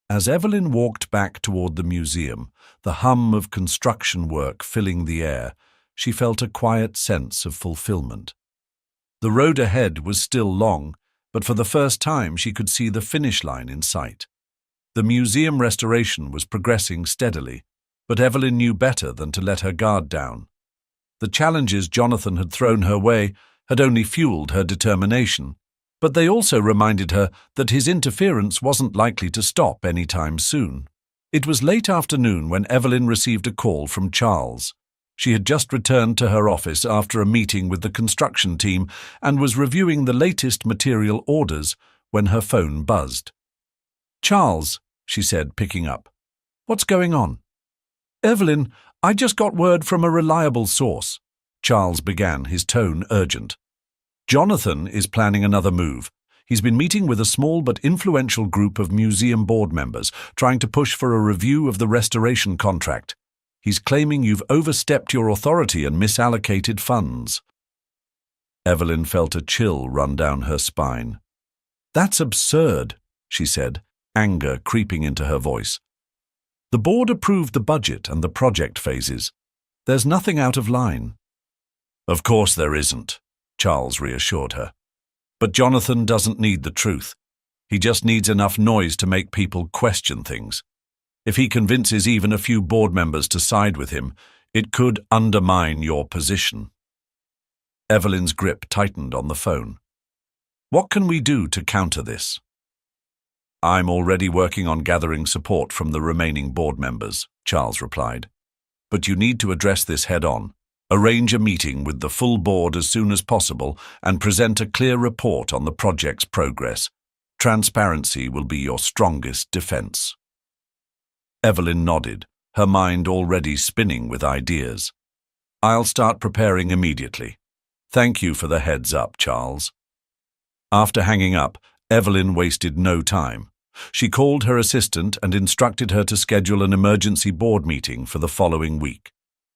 As Evelyn walked back toward the museum, the hum of construction work filling the air, she felt a quiet sense of fulfillment. The road ahead was still long, but for the first time she could see the finish line in sight. The museum restoration was progressing steadily, but Evelyn knew better than to let her guard down. The challenges Jonathan had thrown her way had only fueled her determination, but they also reminded her that his interference wasn't likely to stop any time soon. It was late afternoon when Evelyn received a call from Charles. She had just returned to her office after a meeting with the construction team and was reviewing the latest material orders when her phone buzzed. "Charles," she said, picking up. "What's going on?" "Evelyn, I just got word from a reliable source," Charles began, his tone urgent. "Jonathan is planning another move. He's been meeting with a small but influential group of museum board members, trying to push for a review of the restoration contract. He's claiming you've overstepped your authority and misallocated funds." Evelyn felt a chill run down her spine. "That's absurd," she said, anger creeping into her voice. "The board approved the budget and the project phases. There's nothing out of line." "Of course there isn't," Charles reassured her. "But Jonathan doesn't need the truth. He just needs enough noise to make people question things. If he convinces even a few board members to side with him, it could undermine your position." Evelyn's grip tightened on the phone. "What can we do to counter this?" "I'm already working on gathering support from the remaining board members," Charles replied. "But you need to address this head-on. Arrange a meeting with the full board as soon as possible and present a clear report on the project's progress. Transparency will be your strongest defense." Evelyn nodded, her mind already spinning with ideas. "I'll start preparing immediately. Thank you for the heads up, Charles." After hanging up, Evelyn wasted no time. She called her assistant and instructed her to schedule an emergency board meeting for the following week.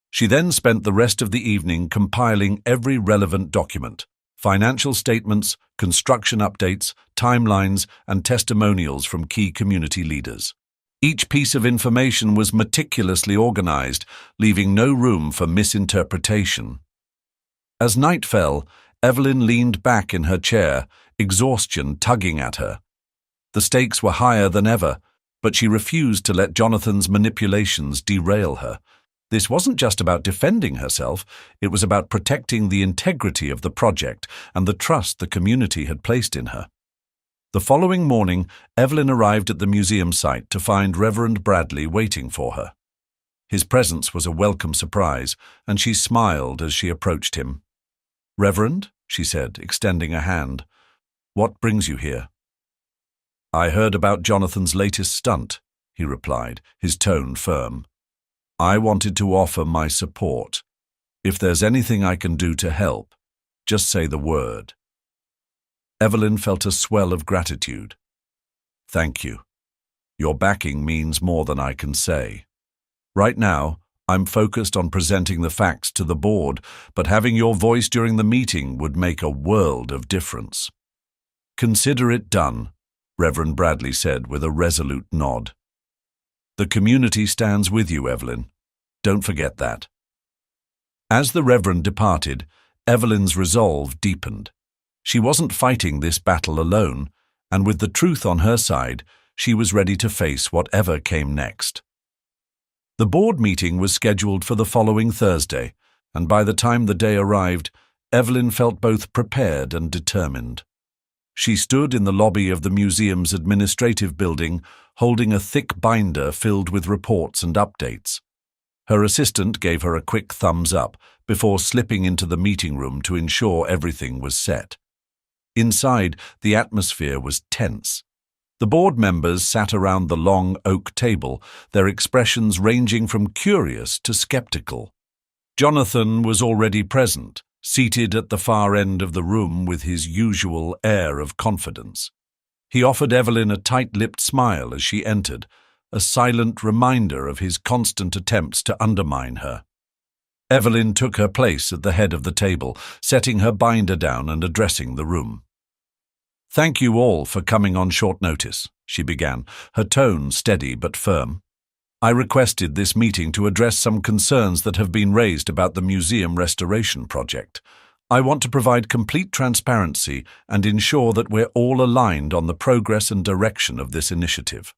She then spent the rest of the evening compiling every relevant document: financial statements, construction updates, timelines, and testimonials from key community leaders. Each piece of information was meticulously organized, leaving no room for misinterpretation. As night fell, Evelyn leaned back in her chair, exhaustion tugging at her. The stakes were higher than ever, but she refused to let Jonathan's manipulations derail her. This wasn't just about defending herself, it was about protecting the integrity of the project and the trust the community had placed in her. The following morning, Evelyn arrived at the museum site to find Reverend Bradley waiting for her. His presence was a welcome surprise, and she smiled as she approached him. "Reverend," she said, extending a hand, "what brings you here?" "I heard about Jonathan's latest stunt," he replied, his tone firm. "I wanted to offer my support. If there's anything I can do to help, just say the word." Evelyn felt a swell of gratitude. "Thank you. Your backing means more than I can say. Right now, I'm focused on presenting the facts to the board, but having your voice during the meeting would make a world of difference." "Consider it done," Reverend Bradley said with a resolute nod. "The community stands with you, Evelyn. Don't forget that." As the Reverend departed, Evelyn's resolve deepened. She wasn't fighting this battle alone, and with the truth on her side, she was ready to face whatever came next. The board meeting was scheduled for the following Thursday, and by the time the day arrived, Evelyn felt both prepared and determined. She stood in the lobby of the museum's administrative building, holding a thick binder filled with reports and updates. Her assistant gave her a quick thumbs up before slipping into the meeting room to ensure everything was set. Inside, the atmosphere was tense. The board members sat around the long oak table, their expressions ranging from curious to skeptical. Jonathan was already present, seated at the far end of the room with his usual air of confidence. He offered Evelyn a tight-lipped smile as she entered, a silent reminder of his constant attempts to undermine her. Evelyn took her place at the head of the table, setting her binder down and addressing the room. "Thank you all for coming on short notice," she began, her tone steady but firm. "I requested this meeting to address some concerns that have been raised about the museum restoration project. I want to provide complete transparency and ensure that we're all aligned on the progress and direction of this initiative."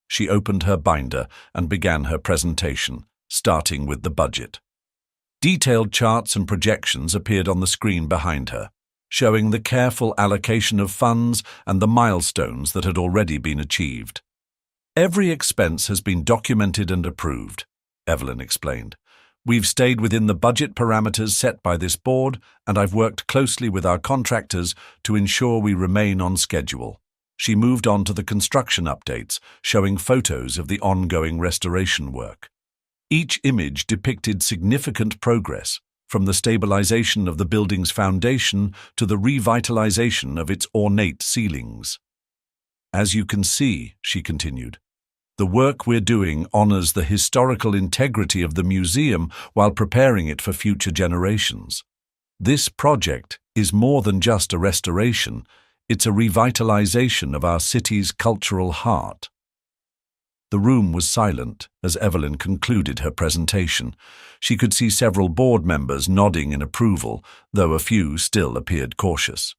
She opened her binder and began her presentation, starting with the budget. Detailed charts and projections appeared on the screen behind her, showing the careful allocation of funds and the milestones that had already been achieved. "Every expense has been documented and approved," Evelyn explained. "We've stayed within the budget parameters set by this board, and I've worked closely with our contractors to ensure we remain on schedule." She moved on to the construction updates, showing photos of the ongoing restoration work. Each image depicted significant progress, from the stabilization of the building's foundation to the revitalization of its ornate ceilings. "As you can see," she continued, "the work we're doing honors the historical integrity of the museum while preparing it for future generations. This project is more than just a restoration, it's a revitalization of our city's cultural heart." The room was silent as Evelyn concluded her presentation. She could see several board members nodding in approval, though a few still appeared cautious.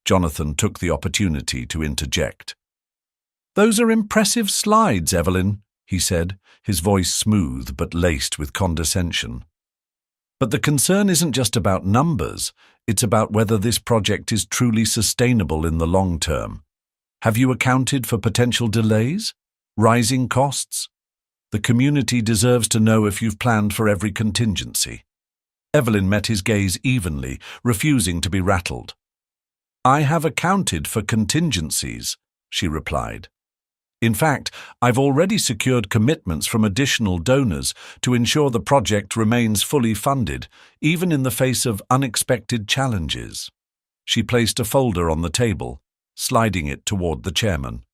Jonathan took the opportunity to interject. "Those are impressive slides, Evelyn," he said, his voice smooth but laced with condescension. "But the concern isn't just about numbers, it's about whether this project is truly sustainable in the long term. Have you accounted for potential delays? Rising costs? The community deserves to know if you've planned for every contingency." Evelyn met his gaze evenly, refusing to be rattled. "I have accounted for contingencies," she replied. "In fact, I've already secured commitments from additional donors to ensure the project remains fully funded, even in the face of unexpected challenges." She placed a folder on the table, sliding it toward the chairman.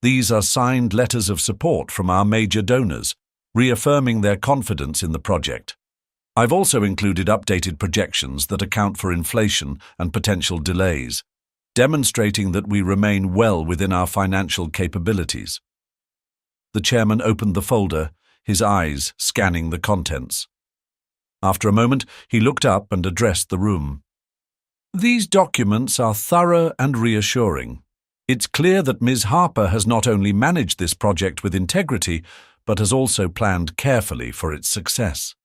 "These are signed letters of support from our major donors, reaffirming their confidence in the project. I've also included updated projections that account for inflation and potential delays, demonstrating that we remain well within our financial capabilities." The chairman opened the folder, his eyes scanning the contents. After a moment, he looked up and addressed the room. "These documents are thorough and reassuring. It's clear that Ms. Harper has not only managed this project with integrity, but has also planned carefully for its success."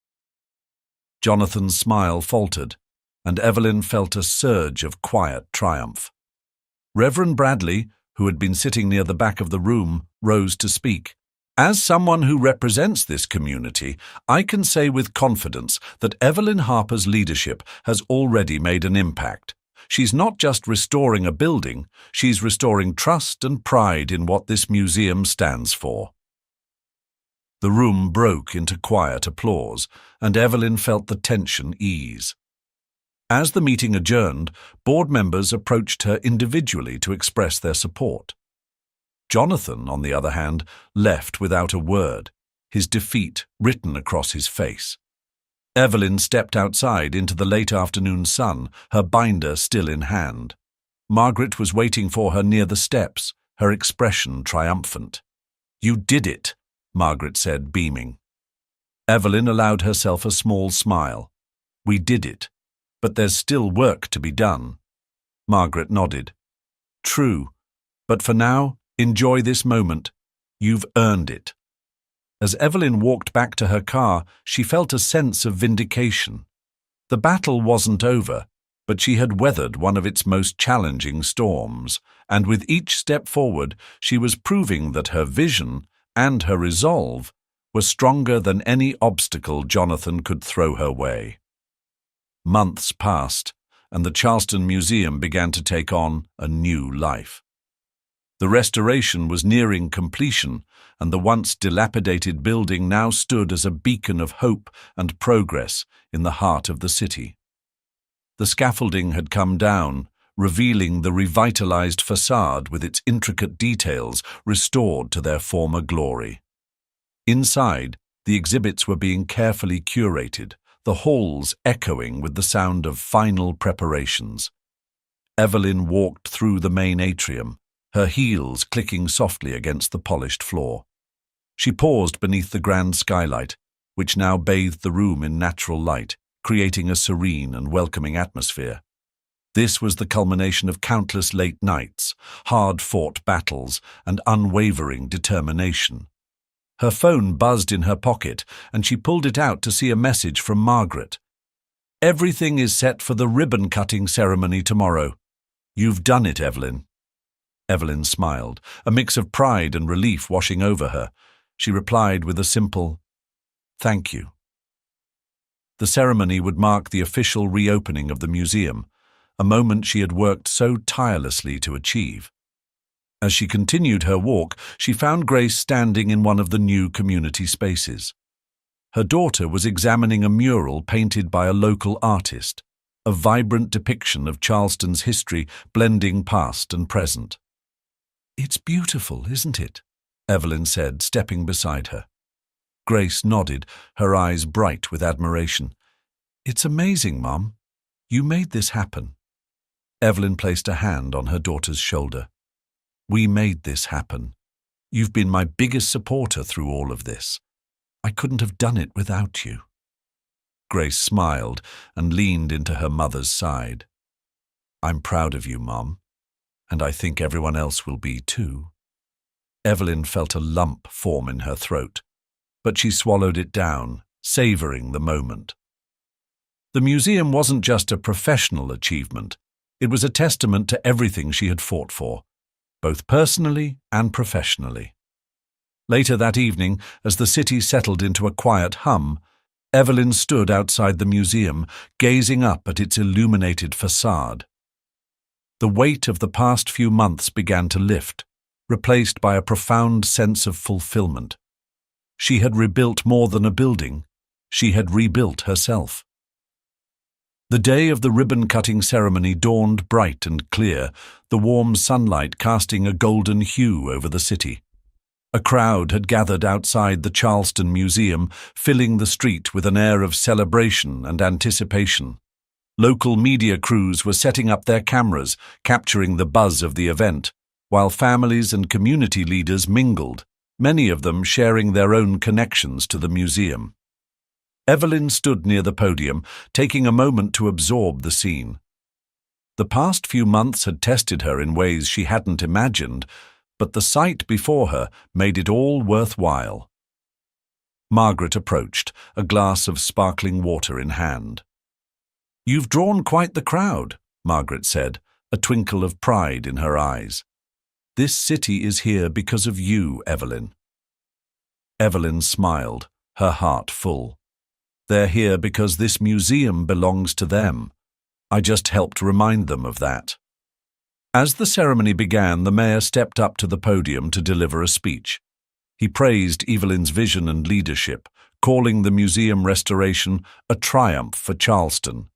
Jonathan's smile faltered, and Evelyn felt a surge of quiet triumph. Reverend Bradley, who had been sitting near the back of the room, rose to speak. "As someone who represents this community, I can say with confidence that Evelyn Harper's leadership has already made an impact. She's not just restoring a building, she's restoring trust and pride in what this museum stands for." The room broke into quiet applause, and Evelyn felt the tension ease. As the meeting adjourned, board members approached her individually to express their support. Jonathan, on the other hand, left without a word, his defeat written across his face. Evelyn stepped outside into the late afternoon sun, her binder still in hand. Margaret was waiting for her near the steps, her expression triumphant. "You did it," Margaret said, beaming. Evelyn allowed herself a small smile. "We did it, but there's still work to be done." Margaret nodded. "True, but for now, enjoy this moment. You've earned it." As Evelyn walked back to her car, she felt a sense of vindication. The battle wasn't over, but she had weathered one of its most challenging storms, and with each step forward, she was proving that her vision and her resolve were stronger than any obstacle Jonathan could throw her way. Months passed, and the Charleston Museum began to take on a new life. The restoration was nearing completion, and the once dilapidated building now stood as a beacon of hope and progress in the heart of the city. The scaffolding had come down, revealing the revitalized facade with its intricate details restored to their former glory. Inside, the exhibits were being carefully curated, the halls echoing with the sound of final preparations. Evelyn walked through the main atrium, her heels clicking softly against the polished floor. She paused beneath the grand skylight, which now bathed the room in natural light, creating a serene and welcoming atmosphere. This was the culmination of countless late nights, hard-fought battles, and unwavering determination. Her phone buzzed in her pocket, and she pulled it out to see a message from Margaret. "Everything is set for the ribbon-cutting ceremony tomorrow. You've done it, Evelyn." Evelyn smiled, a mix of pride and relief washing over her. She replied with a simple, "Thank you." The ceremony would mark the official reopening of the museum, a moment she had worked so tirelessly to achieve. As she continued her walk, she found Grace standing in one of the new community spaces. Her daughter was examining a mural painted by a local artist, a vibrant depiction of Charleston's history blending past and present. "It's beautiful, isn't it?" Evelyn said, stepping beside her. Grace nodded, her eyes bright with admiration. "It's amazing, Mom. You made this happen." Evelyn placed a hand on her daughter's shoulder. "We made this happen. You've been my biggest supporter through all of this. I couldn't have done it without you." Grace smiled and leaned into her mother's side. "I'm proud of you, Mom, and I think everyone else will be too." Evelyn felt a lump form in her throat, but she swallowed it down, savoring the moment. The museum wasn't just a professional achievement. It was a testament to everything she had fought for, both personally and professionally. Later that evening, as the city settled into a quiet hum, Evelyn stood outside the museum, gazing up at its illuminated facade. The weight of the past few months began to lift, replaced by a profound sense of fulfillment. She had rebuilt more than a building. She had rebuilt herself. The day of the ribbon-cutting ceremony dawned bright and clear, the warm sunlight casting a golden hue over the city. A crowd had gathered outside the Charleston Museum, filling the street with an air of celebration and anticipation. Local media crews were setting up their cameras, capturing the buzz of the event, while families and community leaders mingled, many of them sharing their own connections to the museum. Evelyn stood near the podium, taking a moment to absorb the scene. The past few months had tested her in ways she hadn't imagined, but the sight before her made it all worthwhile. Margaret approached, a glass of sparkling water in hand. "You've drawn quite the crowd," Margaret said, a twinkle of pride in her eyes. "This city is here because of you, Evelyn." Evelyn smiled, her heart full. "They're here because this museum belongs to them. I just helped remind them of that." As the ceremony began, the mayor stepped up to the podium to deliver a speech. He praised Evelyn's vision and leadership, calling the museum restoration a triumph for Charleston.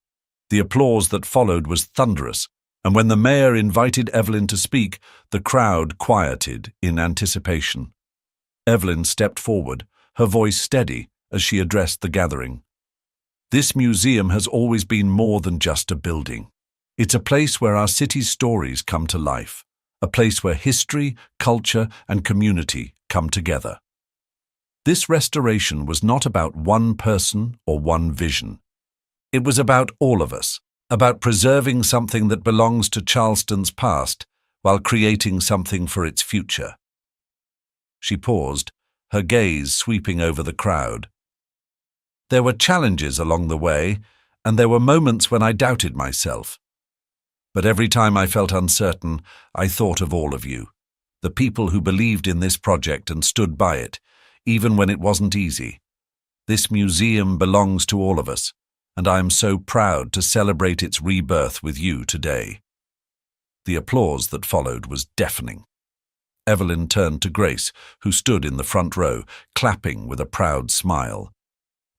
The applause that followed was thunderous, and when the mayor invited Evelyn to speak, the crowd quieted in anticipation. Evelyn stepped forward, her voice steady as she addressed the gathering. "This museum has always been more than just a building. It's a place where our city's stories come to life, a place where history, culture, and community come together. This restoration was not about one person or one vision. It was about all of us, about preserving something that belongs to Charleston's past while creating something for its future." She paused, her gaze sweeping over the crowd. "There were challenges along the way, and there were moments when I doubted myself. But every time I felt uncertain, I thought of all of you, the people who believed in this project and stood by it, even when it wasn't easy. This museum belongs to all of us, and I am so proud to celebrate its rebirth with you today." The applause that followed was deafening. Evelyn turned to Grace, who stood in the front row, clapping with a proud smile.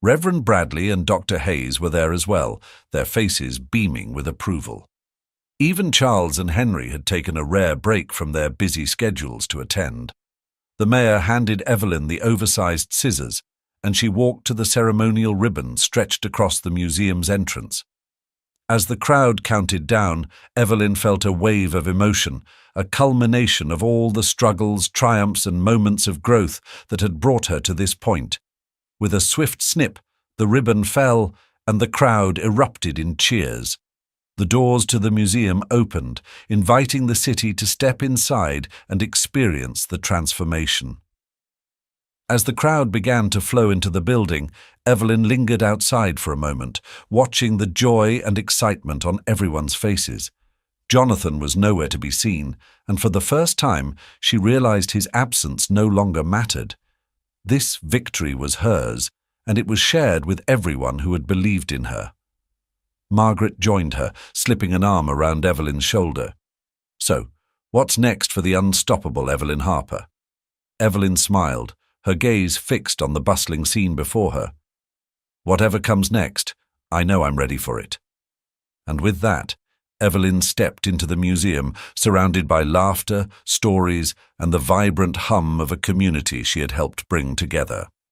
Reverend Bradley and Dr. Hayes were there as well, their faces beaming with approval. Even Charles and Henry had taken a rare break from their busy schedules to attend. The mayor handed Evelyn the oversized scissors, and she walked to the ceremonial ribbon stretched across the museum's entrance. As the crowd counted down, Evelyn felt a wave of emotion, a culmination of all the struggles, triumphs, and moments of growth that had brought her to this point. With a swift snip, the ribbon fell, and the crowd erupted in cheers. The doors to the museum opened, inviting the city to step inside and experience the transformation. As the crowd began to flow into the building, Evelyn lingered outside for a moment, watching the joy and excitement on everyone's faces. Jonathan was nowhere to be seen, and for the first time she realized his absence no longer mattered. This victory was hers, and it was shared with everyone who had believed in her. Margaret joined her, slipping an arm around Evelyn's shoulder. "So, what's next for the unstoppable Evelyn Harper?" Evelyn smiled, her gaze fixed on the bustling scene before her. "Whatever comes next, I know I'm ready for it." And with that, Evelyn stepped into the museum, surrounded by laughter, stories, and the vibrant hum of a community she had helped bring together.